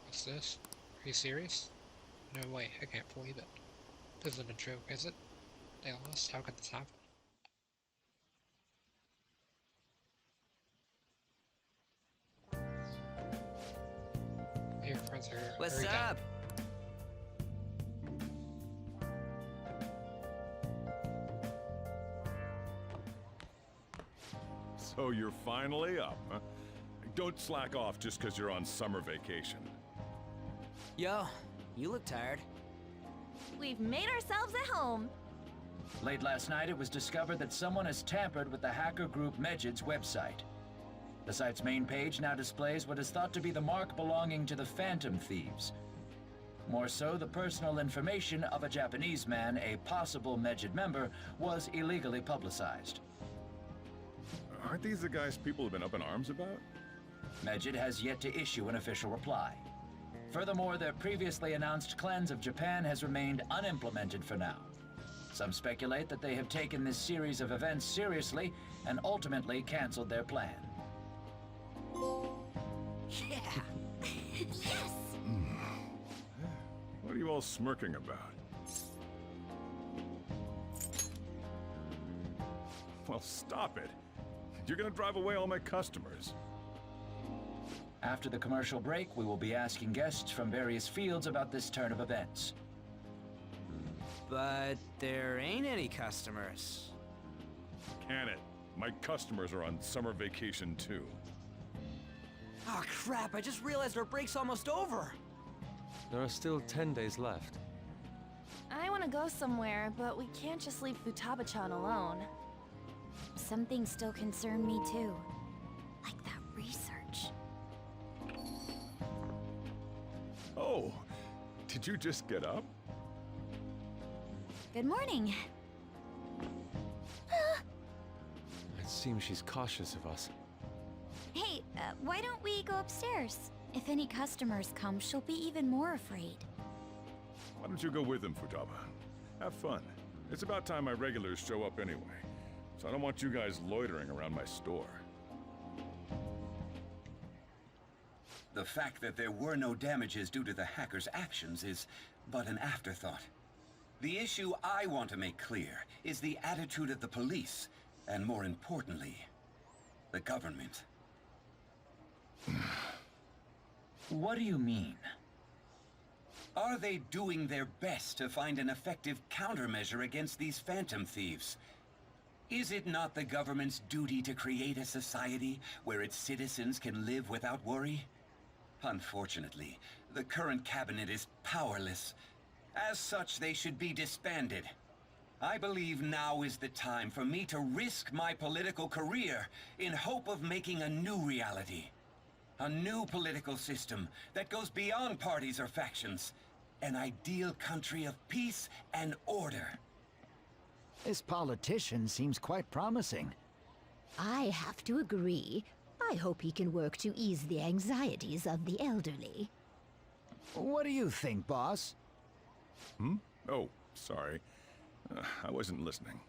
What's this? Are you serious? No way, I can't believe it. This isn't a joke, is it? They lost? How could this happen? Hey, your friends are here. What's Hurry down. up? So you're finally up, huh? Don't slack off just because you're on summer vacation. Yo, you look tired. We've made ourselves at home. Late last night, it was discovered that someone has tampered with the hacker group Medjed's website. The site's main page now displays what is thought to be the mark belonging to the Phantom Thieves. More so, the personal information of a Japanese man, a possible Medjed member, was illegally publicized. Aren't these the guys people have been up in arms about? Medjed has yet to issue an official reply. Furthermore, their previously announced cleanse of Japan has remained unimplemented for now. Some speculate that they have taken this series of events seriously and ultimately canceled their plan. all smirking about? Well, stop it. You're gonna drive away all my customers. After the commercial break, we will be asking guests from various fields about this turn of events. But there ain't any customers. Can it? My customers are on summer vacation too. Oh crap, I just realized our break's almost over. There are still 10 days left. I want to go somewhere, but we can't just leave Futaba-chan alone. Some things still concern me too. Like that research. Oh, did you just get up? Good morning. It seems she's cautious of us. Hey, why don't we go upstairs? If any customers come, she'll be even more afraid. Why don't you go with them, Futaba? Have fun. It's about time my regulars show up anyway, so I don't want you guys loitering around my store. The fact that there were no damages due to the hackers' actions is but an afterthought. The issue I want to make clear is the attitude of the police, and more importantly, the government. What do you mean? Are they doing their best to find an effective countermeasure against these phantom thieves? Is it not the government's duty to create a society where its citizens can live without worry? Unfortunately, the current cabinet is powerless. As such, they should be disbanded. I believe now is the time for me to risk my political career in hope of making a new reality. A new political system that goes beyond parties or factions. An ideal country of peace and order. This politician seems quite promising. I have to agree. I hope he can work to ease the anxieties of the elderly. What do you think, boss? Hmm? Oh, sorry. I wasn't listening.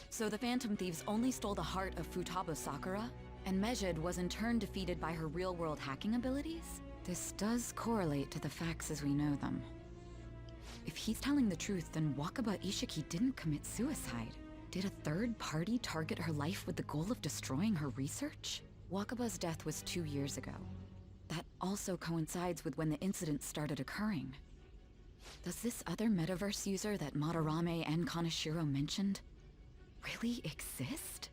So the Phantom Thieves only stole the heart of Futaba Sakura, and Mejid was in turn defeated by her real-world hacking abilities? This does correlate to the facts as we know them. If he's telling the truth, then Wakaba Ishiki didn't commit suicide. Did a third party target her life with the goal of destroying her research? Wakaba's death was 2 years ago. That also coincides with when the incident started occurring. Does this other metaverse user that Madarame and Kaneshiro mentioned really exist?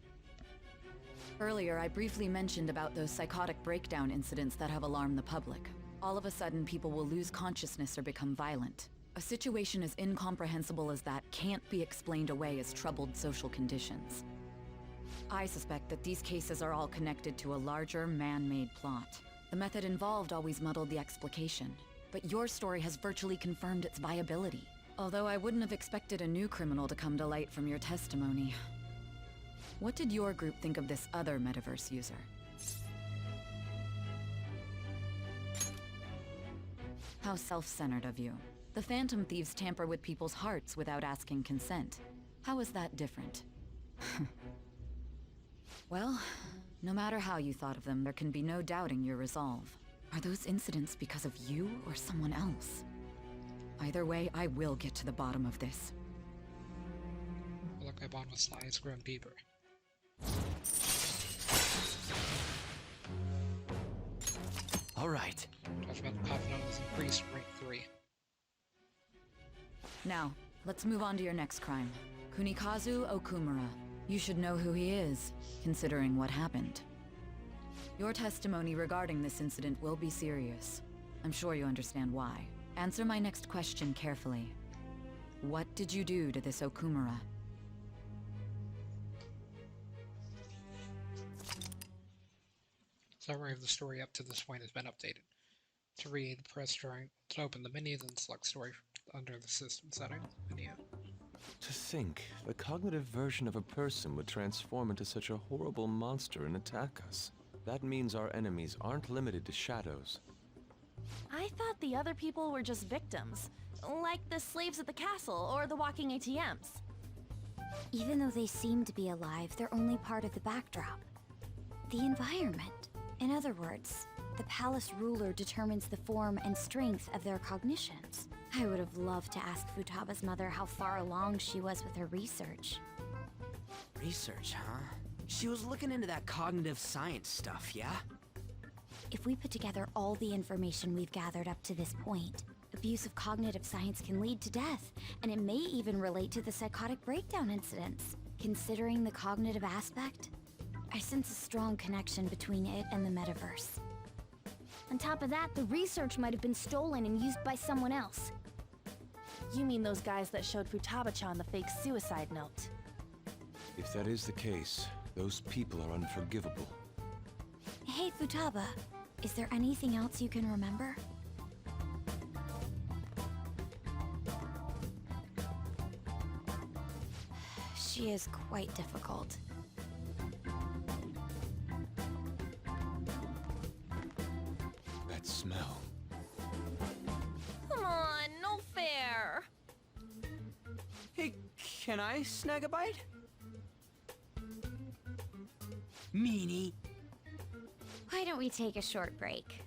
Earlier, I briefly mentioned about those psychotic breakdown incidents that have alarmed the public. All of a sudden, people will lose consciousness or become violent. A situation as incomprehensible as that can't be explained away as troubled social conditions. I suspect that these cases are all connected to a larger, man-made plot. The method involved always muddled the explication, but your story has virtually confirmed its viability. Although I wouldn't have expected a new criminal to come to light from your testimony. What did your group think of this other metaverse user? How self-centered of you. The Phantom Thieves tamper with people's hearts without asking consent. How is that different? Well, no matter how you thought of them, there can be no doubting your resolve. Are those incidents because of you or someone else? Either way, I will get to the bottom of this. I feel like my bond with Sly has grown deeper. All right. Judgment Confidant was increased rank 3. Now, let's move on to your next crime. Kunikazu Okumura. You should know who he is, considering what happened. Your testimony regarding this incident will be serious. I'm sure you understand why. Answer my next question carefully. What did you do to this Okumura? Summary of the story up to this point has been updated. To read, press trying to open the menu, then select story under the system settings menu. To think, the cognitive version of a person would transform into such a horrible monster and attack us. That means our enemies aren't limited to shadows. I thought the other people were just victims, like the slaves at the castle or the walking ATMs. Even though they seem to be alive, they're only part of the backdrop. The environment. In other words, the palace ruler determines the form and strength of their cognitions. I would have loved to ask Futaba's mother how far along she was with her research. Research, huh? She was looking into that cognitive science stuff, yeah? If we put together all the information we've gathered up to this point, abuse of cognitive science can lead to death, and it may even relate to the psychotic breakdown incidents. Considering the cognitive aspect, I sense a strong connection between it and the metaverse. On top of that, the research might have been stolen and used by someone else. You mean those guys that showed Futaba-chan the fake suicide note? If that is the case, those people are unforgivable. Hey, Futaba, is there anything else you can remember? She is quite difficult. That smell. Come on, no fair! Hey, can I snag a bite? Meanie. Why don't we take a short break?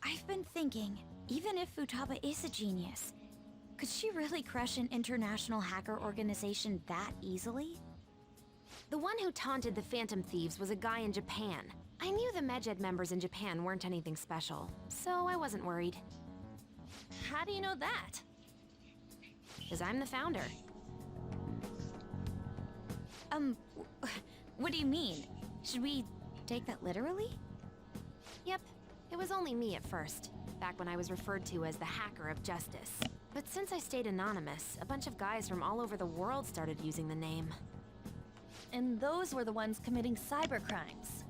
I've been thinking, even if Futaba is a genius, could she really crush an international hacker organization that easily? The one who taunted the Phantom Thieves was a guy in Japan. I knew the Medjed members in Japan weren't anything special, so I wasn't worried. How do you know that? Because I'm the founder. What do you mean? Should we take that literally? Yep, it was only me at first, back when I was referred to as the Hacker of Justice. But since I stayed anonymous, a bunch of guys from all over the world started using the name. And those were the ones committing cybercrimes.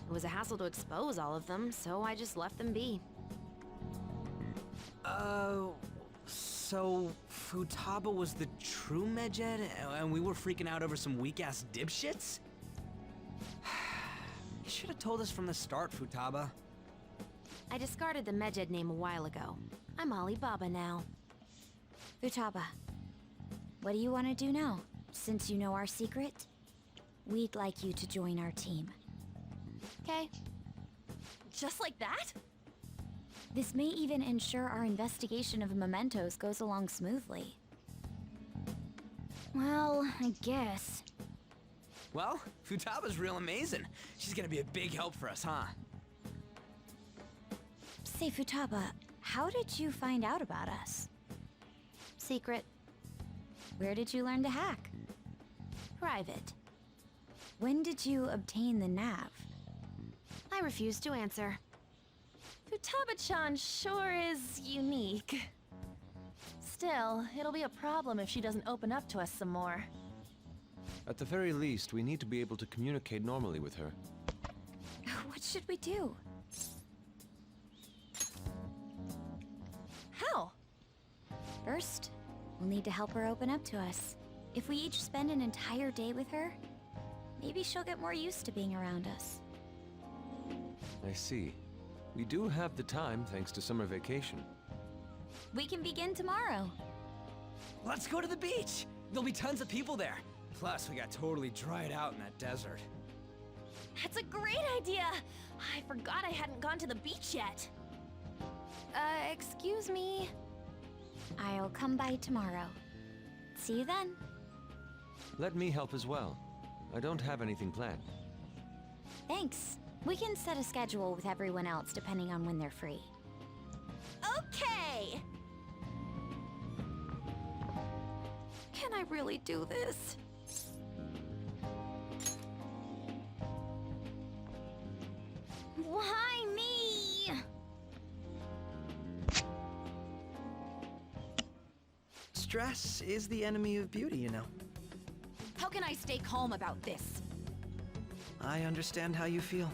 It was a hassle to expose all of them, so I just left them be. So Futaba was the true Medjed, and we were freaking out over some weak-ass dipshits? You should have told us from the start, Futaba. I discarded the Medjed name a while ago. I'm Alibaba now. Futaba, what do you want to do now? Since you know our secret, we'd like you to join our team. Okay. Just like that? This may even ensure our investigation of mementos goes along smoothly. Well, I guess. Well, Futaba's real amazing. She's gonna be a big help for us, huh? Say, Futaba, how did you find out about us? Secret. Where did you learn to hack? Private. When did you obtain the nav? I refuse to answer. Futaba-chan sure is unique. Still, it'll be a problem if she doesn't open up to us some more. At the very least, we need to be able to communicate normally with her. What should we do? How? First, we'll need to help her open up to us. If we each spend an entire day with her, maybe she'll get more used to being around us. I see. We do have the time thanks to summer vacation. We can begin tomorrow. Let's go to the beach! There'll be tons of people there. Plus, we got totally dried out in that desert. That's a great idea! I forgot I hadn't gone to the beach yet. Excuse me. I'll come by tomorrow. See you then. Let me help as well. I don't have anything planned. Thanks. We can set a schedule with everyone else depending on when they're free. Okay! Can I really do this? Why me? Stress is the enemy of beauty, you know. How can I stay calm about this? I understand how you feel.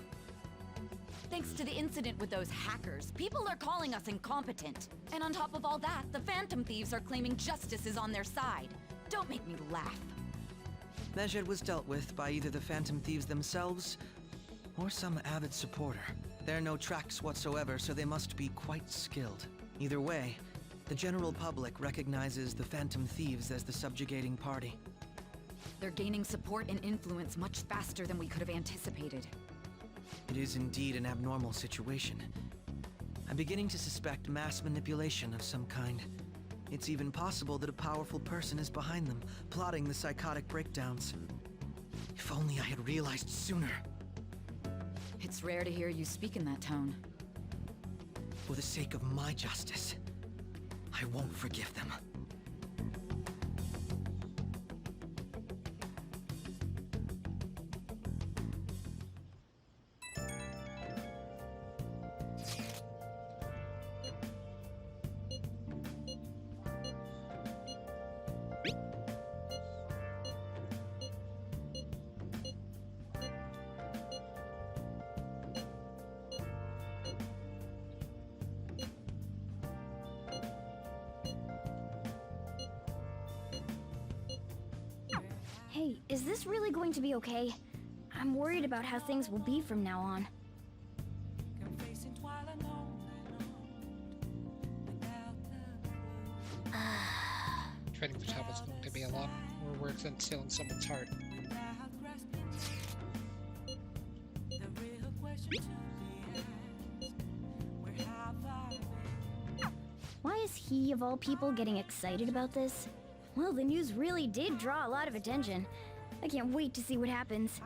Thanks to the incident with those hackers, people are calling us incompetent. And on top of all that, the Phantom Thieves are claiming justice is on their side. Don't make me laugh. Medjed was dealt with by either the Phantom Thieves themselves or some avid supporter. There are no tracks whatsoever, so they must be quite skilled. Either way, the general public recognizes the Phantom Thieves as the subjugating party. They're gaining support and influence much faster than we could have anticipated. It is indeed an abnormal situation. I'm beginning to suspect mass manipulation of some kind. It's even possible that a powerful person is behind them, plotting the psychotic breakdowns. If only I had realized sooner. It's rare to hear you speak in that tone. For the sake of my justice, I won't forgive them. Hey, is this really going to be okay? I'm worried about how things will be from now on. Trading Futaba is going to be a lot more work than stealing someone's heart. Why is he, of all people, getting excited about this? Well, the news really did draw a lot of attention. I can't wait to see what happens.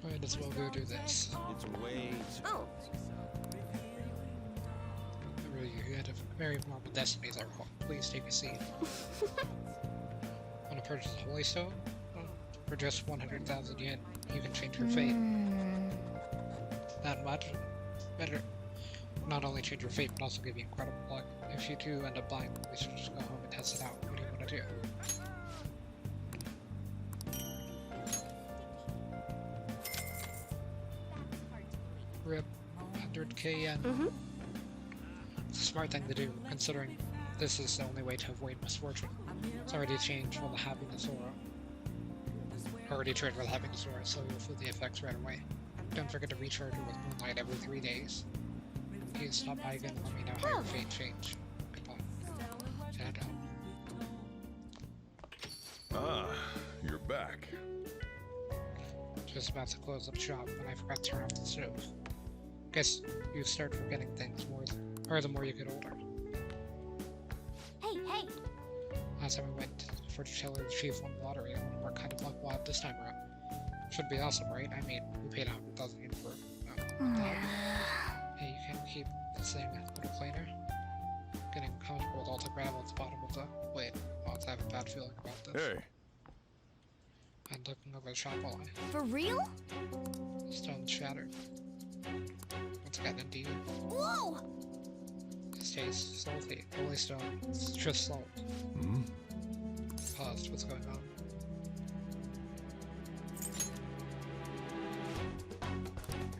Might as well go do this. It's way Oh. Really, you had a very normal destinies, I recall. Please take a seat. Want to purchase the Holy Stone? For just 100,000 yen, you can change your fate. That much? Better. Not only change your fate, but also give you incredible luck. If you do end up buying, we should just go home and test it out. What do you want to do? Rip 100k yen. It's a smart thing to do, considering this is the only way to avoid misfortune. It's already changed for the happiness aura. Already turned for the happiness aura, so you'll feel the effects right away. Don't forget to recharge it with Moonlight every 3 days. Please stop by again and let me know how your fate changed. Goodbye. Shadow. Ah, you're back. Just about to close up shop when I forgot to turn off the stove. Guess you start forgetting things the more you get older. Hey! Last time we went for to tell the chief won the lottery, I wonder what kind of luck we'll have this time around. Should be awesome, right? I mean, we paid 100,000 yen for Hey, you can keep this thing a little cleaner. Getting comfortable with all the gravel at the bottom of the... Wait, I have a bad feeling about this. Hey. I'm looking over the shop while For real? Stone shattered. Once again, indeed. Whoa! It stays salty. Holy stone. It's just salt. Hmm? Paused. What's going on?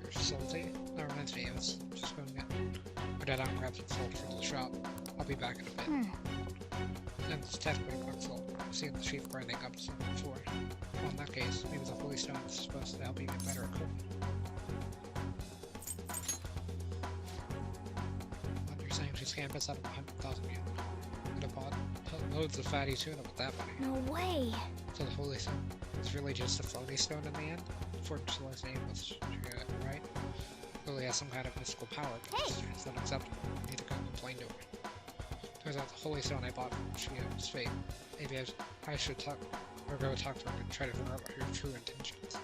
You're salty? That reminds me, I was just going to put it out and grab some salt from the shop. I'll be back in a bit. And it's technically quick salt. I've seen the sheep grinding up some before. Well, in that case, maybe the holy stone is supposed to help you get better at cooking. What you're saying, she's campus out of 100,000 yen. Could have bought loads of fatty tuna with that money. No way! So the holy stone was really just a floaty stone in the end? Fortune's name was right? Really has some kind of mystical power, but it's unacceptable. I need to go complain to her. Turns out the holy stone I bought from Shio's fate. Maybe I should go talk to her and try to figure out what her true intentions.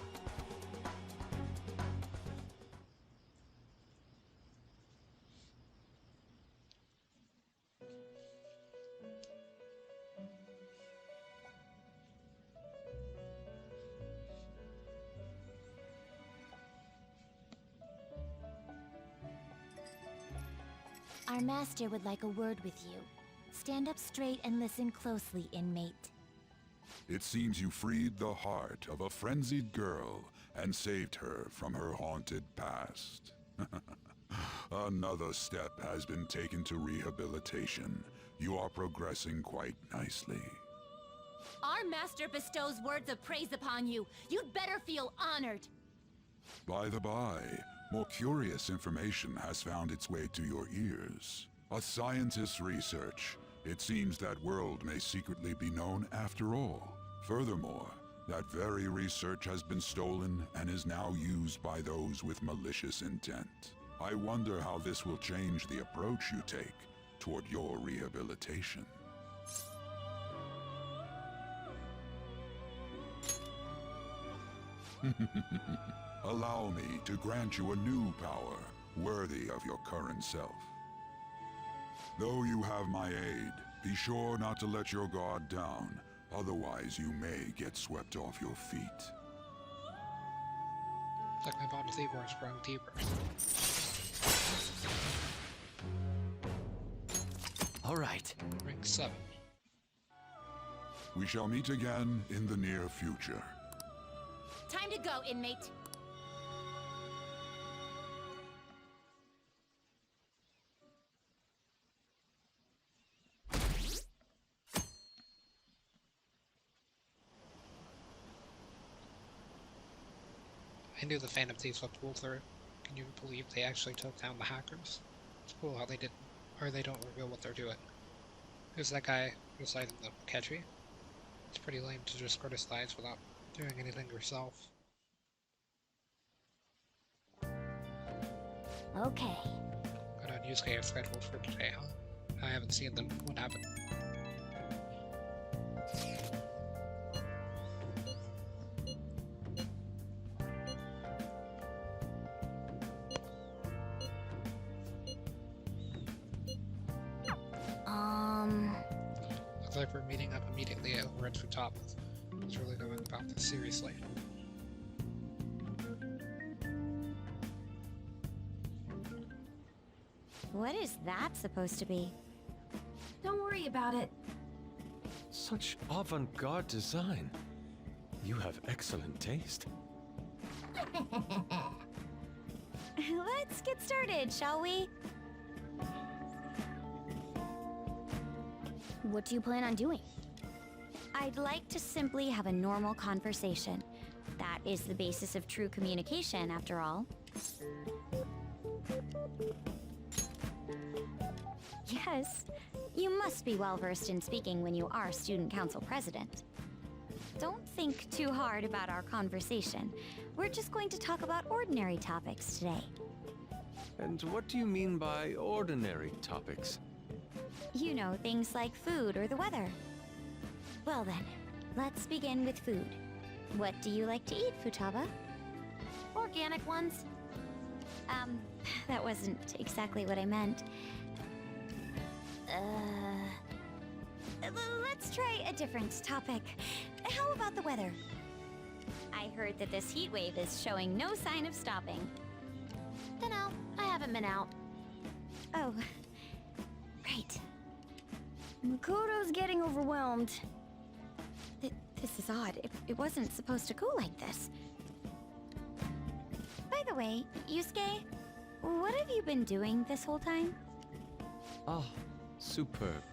Our master would like a word with you. Stand up straight and listen closely, inmate. It seems you freed the heart of a frenzied girl and saved her from her haunted past. Another step has been taken to rehabilitation. You are progressing quite nicely. Our master bestows words of praise upon you. You'd better feel honored. By the by, more curious information has found its way to your ears. A scientist's research. It seems that world may secretly be known after all. Furthermore, that very research has been stolen and is now used by those with malicious intent. I wonder how this will change the approach you take toward your rehabilitation. Allow me to grant you a new power, worthy of your current self. Though you have my aid, be sure not to let your guard down, otherwise you may get swept off your feet. Like my bond with Igor is growing deeper. All right. Rank 7. We shall meet again in the near future. Time to go, inmate. I knew the Phantom Thieves looked cool through. Can you believe they actually took down the hackers? It's cool how they didn't, or they don't reveal what they're doing. Who's that guy beside the Ketchy? It's pretty lame to just criticize without doing anything yourself. Okay. Good on Yusuke is scheduled for today, huh? I haven't seen them. What happened? Looks like we're meeting up immediately over at Futaba. He's really going about this seriously. What is that supposed to be? Don't worry about it. Such avant-garde design. You have excellent taste. Let's get started, shall we? What do you plan on doing? I'd like to simply have a normal conversation. That is the basis of true communication, after all. Yes, you must be well versed in speaking when you are student council president. Don't think too hard about our conversation. We're just going to talk about ordinary topics today. And what do you mean by ordinary topics? You know, things like food or the weather. Well then, let's begin with food. What do you like to eat, Futaba? Organic ones. That wasn't exactly what I meant. Let's try a different topic. How about the weather? I heard that this heat wave is showing no sign of stopping. Dunno, I haven't been out. Oh, right. Makoto's getting overwhelmed. This is odd. It wasn't supposed to go like this. By the way, Yusuke, what have you been doing this whole time? Ah, superb.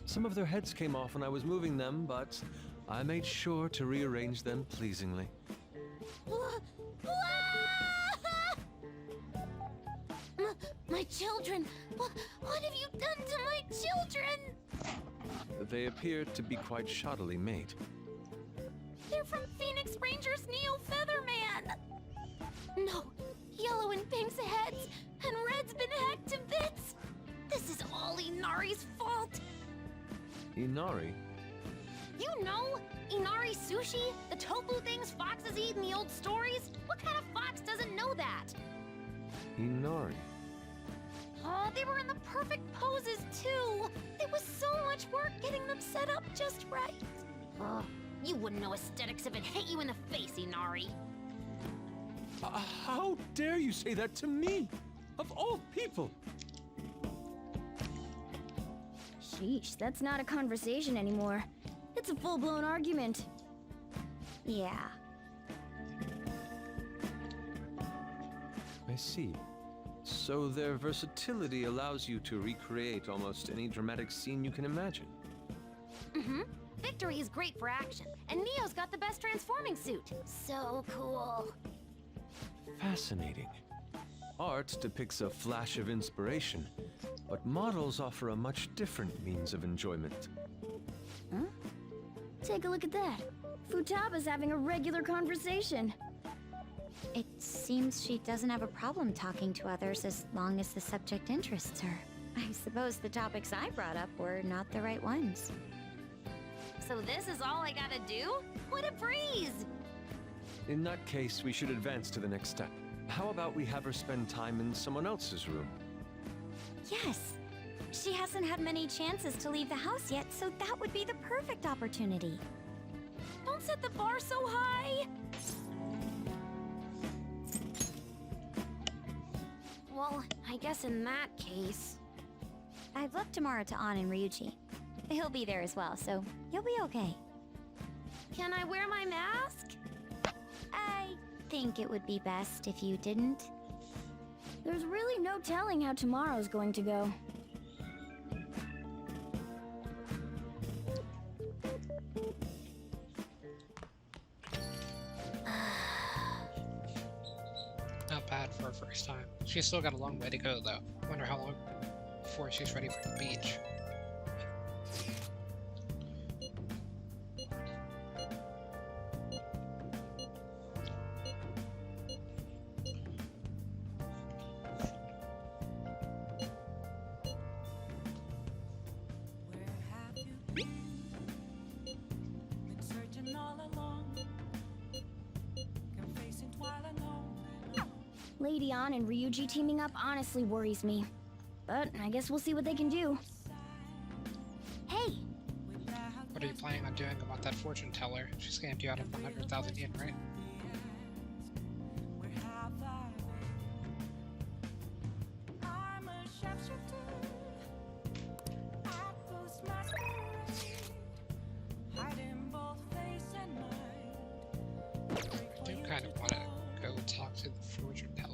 Some of their heads came off when I was moving them, but I made sure to rearrange them pleasingly. My children! What have you done to my children? They appear to be quite shoddily made. They're from Phoenix Rangers Neo Featherman! No, Yellow and Pink's heads, and Red's been hacked to bits! This is all Inari's fault! Inari? You know, Inari sushi? The tofu things foxes eat in the old stories? What kind of fox doesn't know that? Inari? Oh, they were in the perfect poses, too! There was so much work getting them set up just right. Oh, you wouldn't know aesthetics if it hit you in the face, Inari. How dare you say that to me? Of all people! Sheesh, that's not a conversation anymore. It's a full-blown argument. Yeah. I see. So their versatility allows you to recreate almost any dramatic scene you can imagine. Mm-hmm. Victory is great for action, and Neo's got the best transforming suit. So cool. Fascinating. Art depicts a flash of inspiration, but models offer a much different means of enjoyment. Huh? Take a look at that. Futaba's having a regular conversation. It seems she doesn't have a problem talking to others as long as the subject interests her. I suppose the topics I brought up were not the right ones. So this is all I gotta do? What a breeze! In that case, we should advance to the next step. How about we have her spend time in someone else's room? Yes. She hasn't had many chances to leave the house yet, so that would be the perfect opportunity. Don't set the bar so high! Well, I guess in that case... I've left Tamara to An and Ryuji. He'll be there as well, so you'll be okay. Can I wear my mask? I think it would be best if you didn't. There's really no telling how tomorrow's going to go. Not bad for her first time. She's still got a long way to go, though. Wonder how long before she's ready for the beach. Lady An and Ryuji teaming up honestly worries me. But I guess we'll see what they can do. Hey! What are you planning on doing about that fortune teller? She scammed you out of 100,000 yen, right? I do kind of want to go talk to the fortune teller.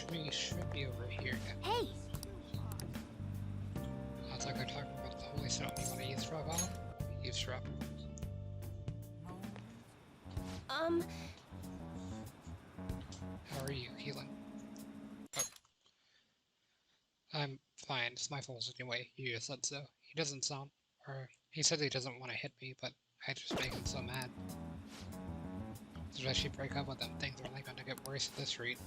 We should be over here now. Hey! Sounds like they're talking about the holy stone. You want to eavesdrop on them? Eavesdrop. How are you healing? Oh. I'm fine. It's my fault anyway. You just said so. He doesn't sound... Or, he said he doesn't want to hit me, but I just make him so mad. Especially break up with him, things are only going to get worse at this rate.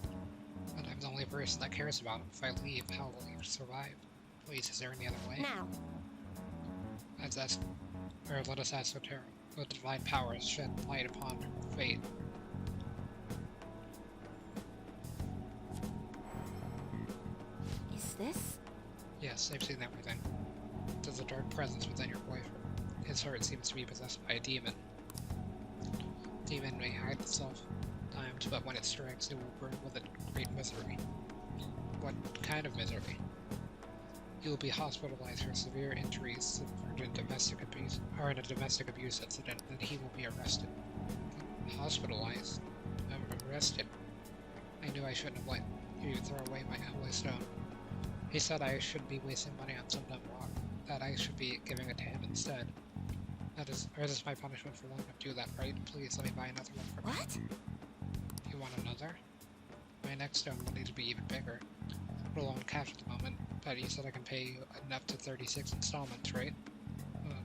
But I'm the only person that cares about him. If I leave, how will he survive? Please, is there any other way? Now. Let's ask, or let us ask Sotero. Let the divine powers shed light upon her fate. Is this? Yes, I've seen everything. There's a dark presence within your boyfriend. His heart seems to be possessed by a demon. Demon may hide itself times, but when it strikes, it will burn with it great misery. What kind of misery? He will be hospitalized for severe injuries suffered in domestic abuse, or in a domestic abuse incident, and he will be arrested. Hospitalized? I'm arrested. I knew I shouldn't have let you throw away my holy stone. He said I shouldn't be wasting money on some dumb rock, that I should be giving it to him instead. That is, or is this my punishment for letting him do that, right? Please let me buy another one for me. What? You want another? My next stone will need to be even bigger. I'm low on cash at the moment, but you said I can pay you enough to 36 installments, right?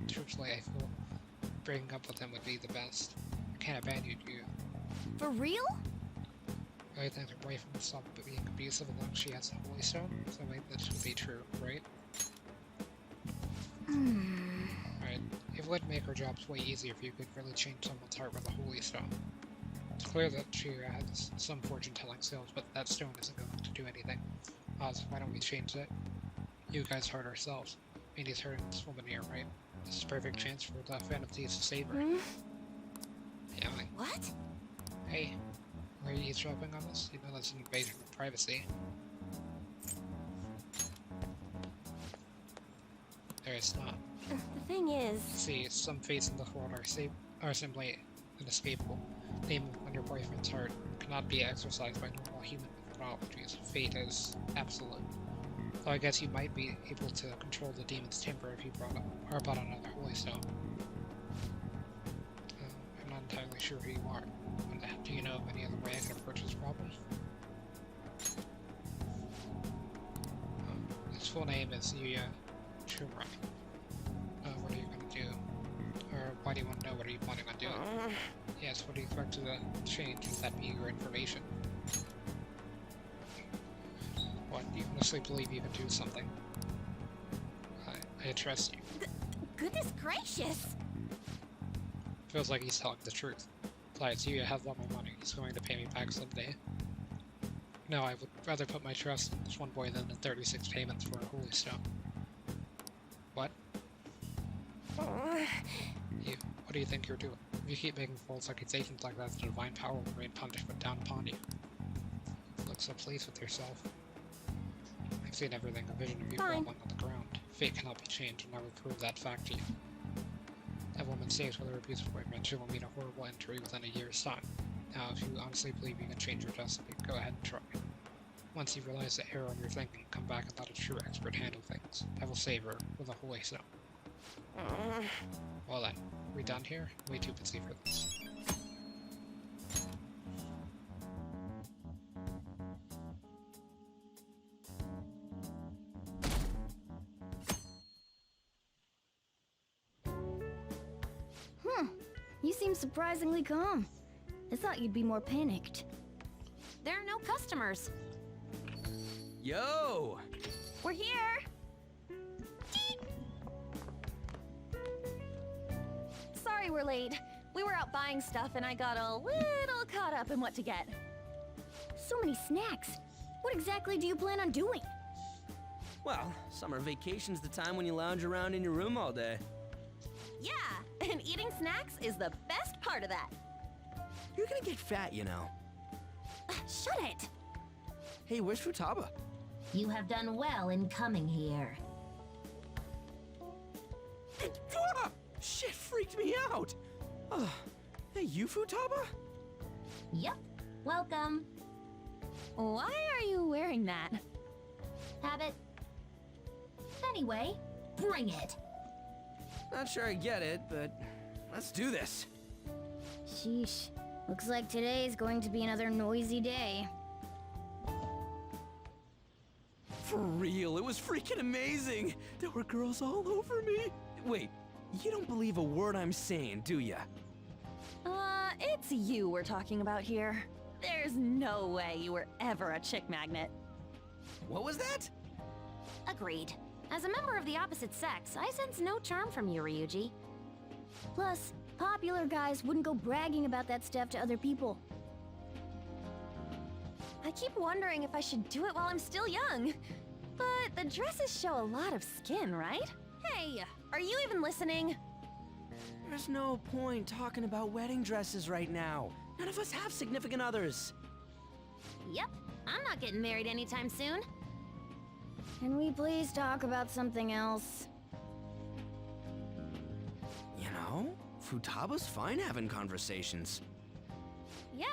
Truthfully, I feel breaking up with him would be the best. I can't abandon you. For real? I think her boyfriend will stop being abusive as long as she has the holy stone, so I think this would be true, right? Alright, it would make her jobs way easier if you could really change someone's heart with a holy stone. It's clear that she has some fortune-telling skills, but that stone isn't going to do anything. Oz, why don't we change it? You guys hurt ourselves. Minnie's hurting this woman here, right? This is a perfect chance for the Phantom Thieves to save her. Yeah, What? hey, are you eavesdropping on this? You know that's an invasion of privacy. There is not. The thing is... See, some fates in the world are simply inescapable. Name on your boyfriend's heart cannot be exercised by normal human methodologies. Fate is absolute. Though I guess you might be able to control the demon's temper if you brought another holy stone. I'm not entirely sure who you are. Do you know of any other way I can approach this problem? His full name is Yuya Shumrai. What are you gonna do? Or why do you want to know what are you planning on doing? Yes, what do you expect to change? Would that be your information? What, do you honestly believe you can do something? I trust you. Goodness gracious! Feels like he's telling the truth. Besides, Yuya has all my money. He's going to pay me back someday. No, I would rather put my trust in this one boy than in 36 payments for a holy stone. What? What do you think you're doing? If you keep making false accusations like that, the divine power will rain punishment down upon you. You look so pleased with yourself. I've seen everything, a vision of you falling on the ground. Fate cannot be changed, and I will prove that fact to you. That woman stays with her abusive boyfriend. She will meet a horrible injury within a year's time. Now, if you honestly believe you can change your destiny, go ahead and try. Once you realize the error in your thinking, come back and let a true expert handle things. I will save her with a holy stone. Well then, we done here? Way too busy for this. You seem surprisingly calm. I thought you'd be more panicked. There are no customers. Yo! We're here! Sorry we're late. We were out buying stuff and I got a little caught up in what to get. So many snacks. What exactly do you plan on doing? Well, summer vacation's the time when you lounge around in your room all day. Yeah, and eating snacks is the best part of that. You're gonna get fat, you know. Shut it! Hey, where's Futaba? You have done well in coming here. Ah! Shit freaked me out! Hey, you Futaba? Yep, welcome. Why are you wearing that? Habit. Anyway, bring it. Not sure I get it, but let's do this. Sheesh. Looks like today's going to be another noisy day. For real, it was freaking amazing! There were girls all over me! Wait, you don't believe a word I'm saying, do ya? It's you we're talking about here. There's no way you were ever a chick magnet. What was that? Agreed. As a member of the opposite sex, I sense no charm from you, Ryuji. Plus, popular guys wouldn't go bragging about that stuff to other people. I keep wondering if I should do it while I'm still young. But the dresses show a lot of skin, right? Hey, are you even listening? There's no point talking about wedding dresses right now. None of us have significant others. Yep, I'm not getting married anytime soon. Can we please talk about something else? You know, Futaba's fine having conversations. Yeah,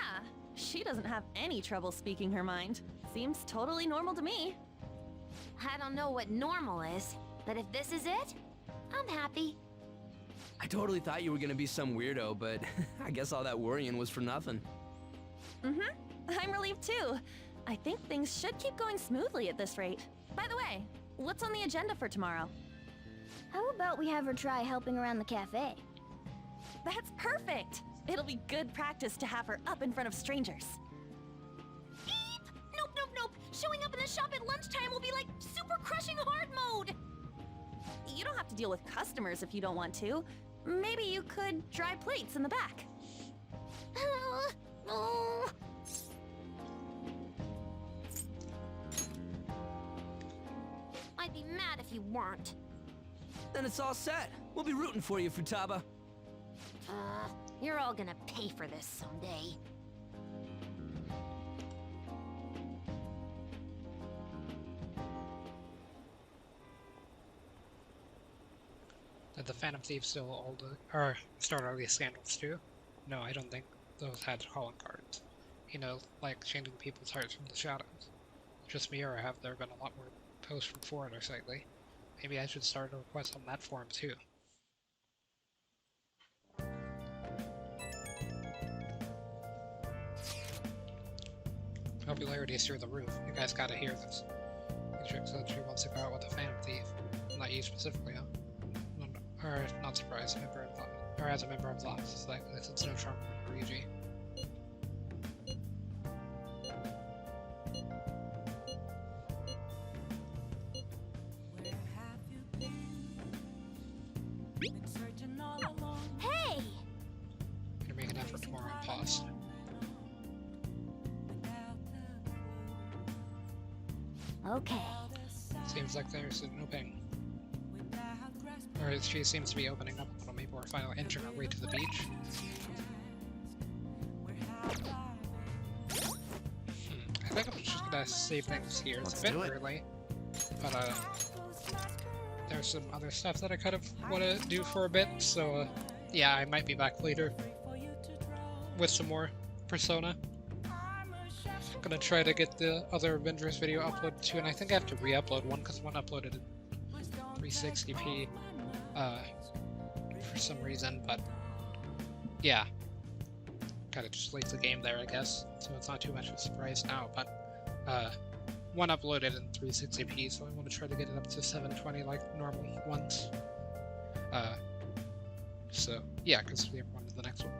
she doesn't have any trouble speaking her mind. Seems totally normal to me. I don't know what normal is, but if this is it, I'm happy. I totally thought you were gonna be some weirdo, but I guess all that worrying was for nothing. I'm relieved too. I think things should keep going smoothly at this rate. By the way, what's on the agenda for tomorrow? How about we have her try helping around the cafe? That's perfect! It'll be good practice to have her up in front of strangers. Eep! Nope! Showing up in the shop at lunchtime will be like super crushing hard mode! You don't have to deal with customers if you don't want to. Maybe you could dry plates in the back. if you weren't. Then it's all set. We'll be rooting for you, Futaba. You're all gonna pay for this someday. Did the Phantom Thieves still or start all these scandals too? No, I don't think those had calling cards. You know, like changing people's hearts from the shadows. Just me, or have there been a lot more posts from foreigners lately? Maybe I should start a request on that forum too. Popularity is through the roof. You guys gotta hear this. Matrix said she wants to go out with a Phantom Thief. Not you specifically, huh? Or not surprised, as a member of Lost Society, since no charm for Luigi. Hey! Gonna make an effort tomorrow on pause. Okay. Seems like there's an opening. Or she seems to be opening up a little. Maybe we're finally entering our way to the beach. I think I'm just gonna save things here. It's a bit early, but there's some other stuff that I kind of want to do for a bit, so yeah, I might be back later with some more Persona. I'm gonna try to get the other Avengers video uploaded too, and I think I have to re-upload one because one uploaded in 360p for some reason, but yeah, kind of just leaves the game there, I guess, so it's not too much of a surprise now, but one uploaded in 360p, so I want to try to get it up to 720 like normal ones. So yeah, because we have on to the next one.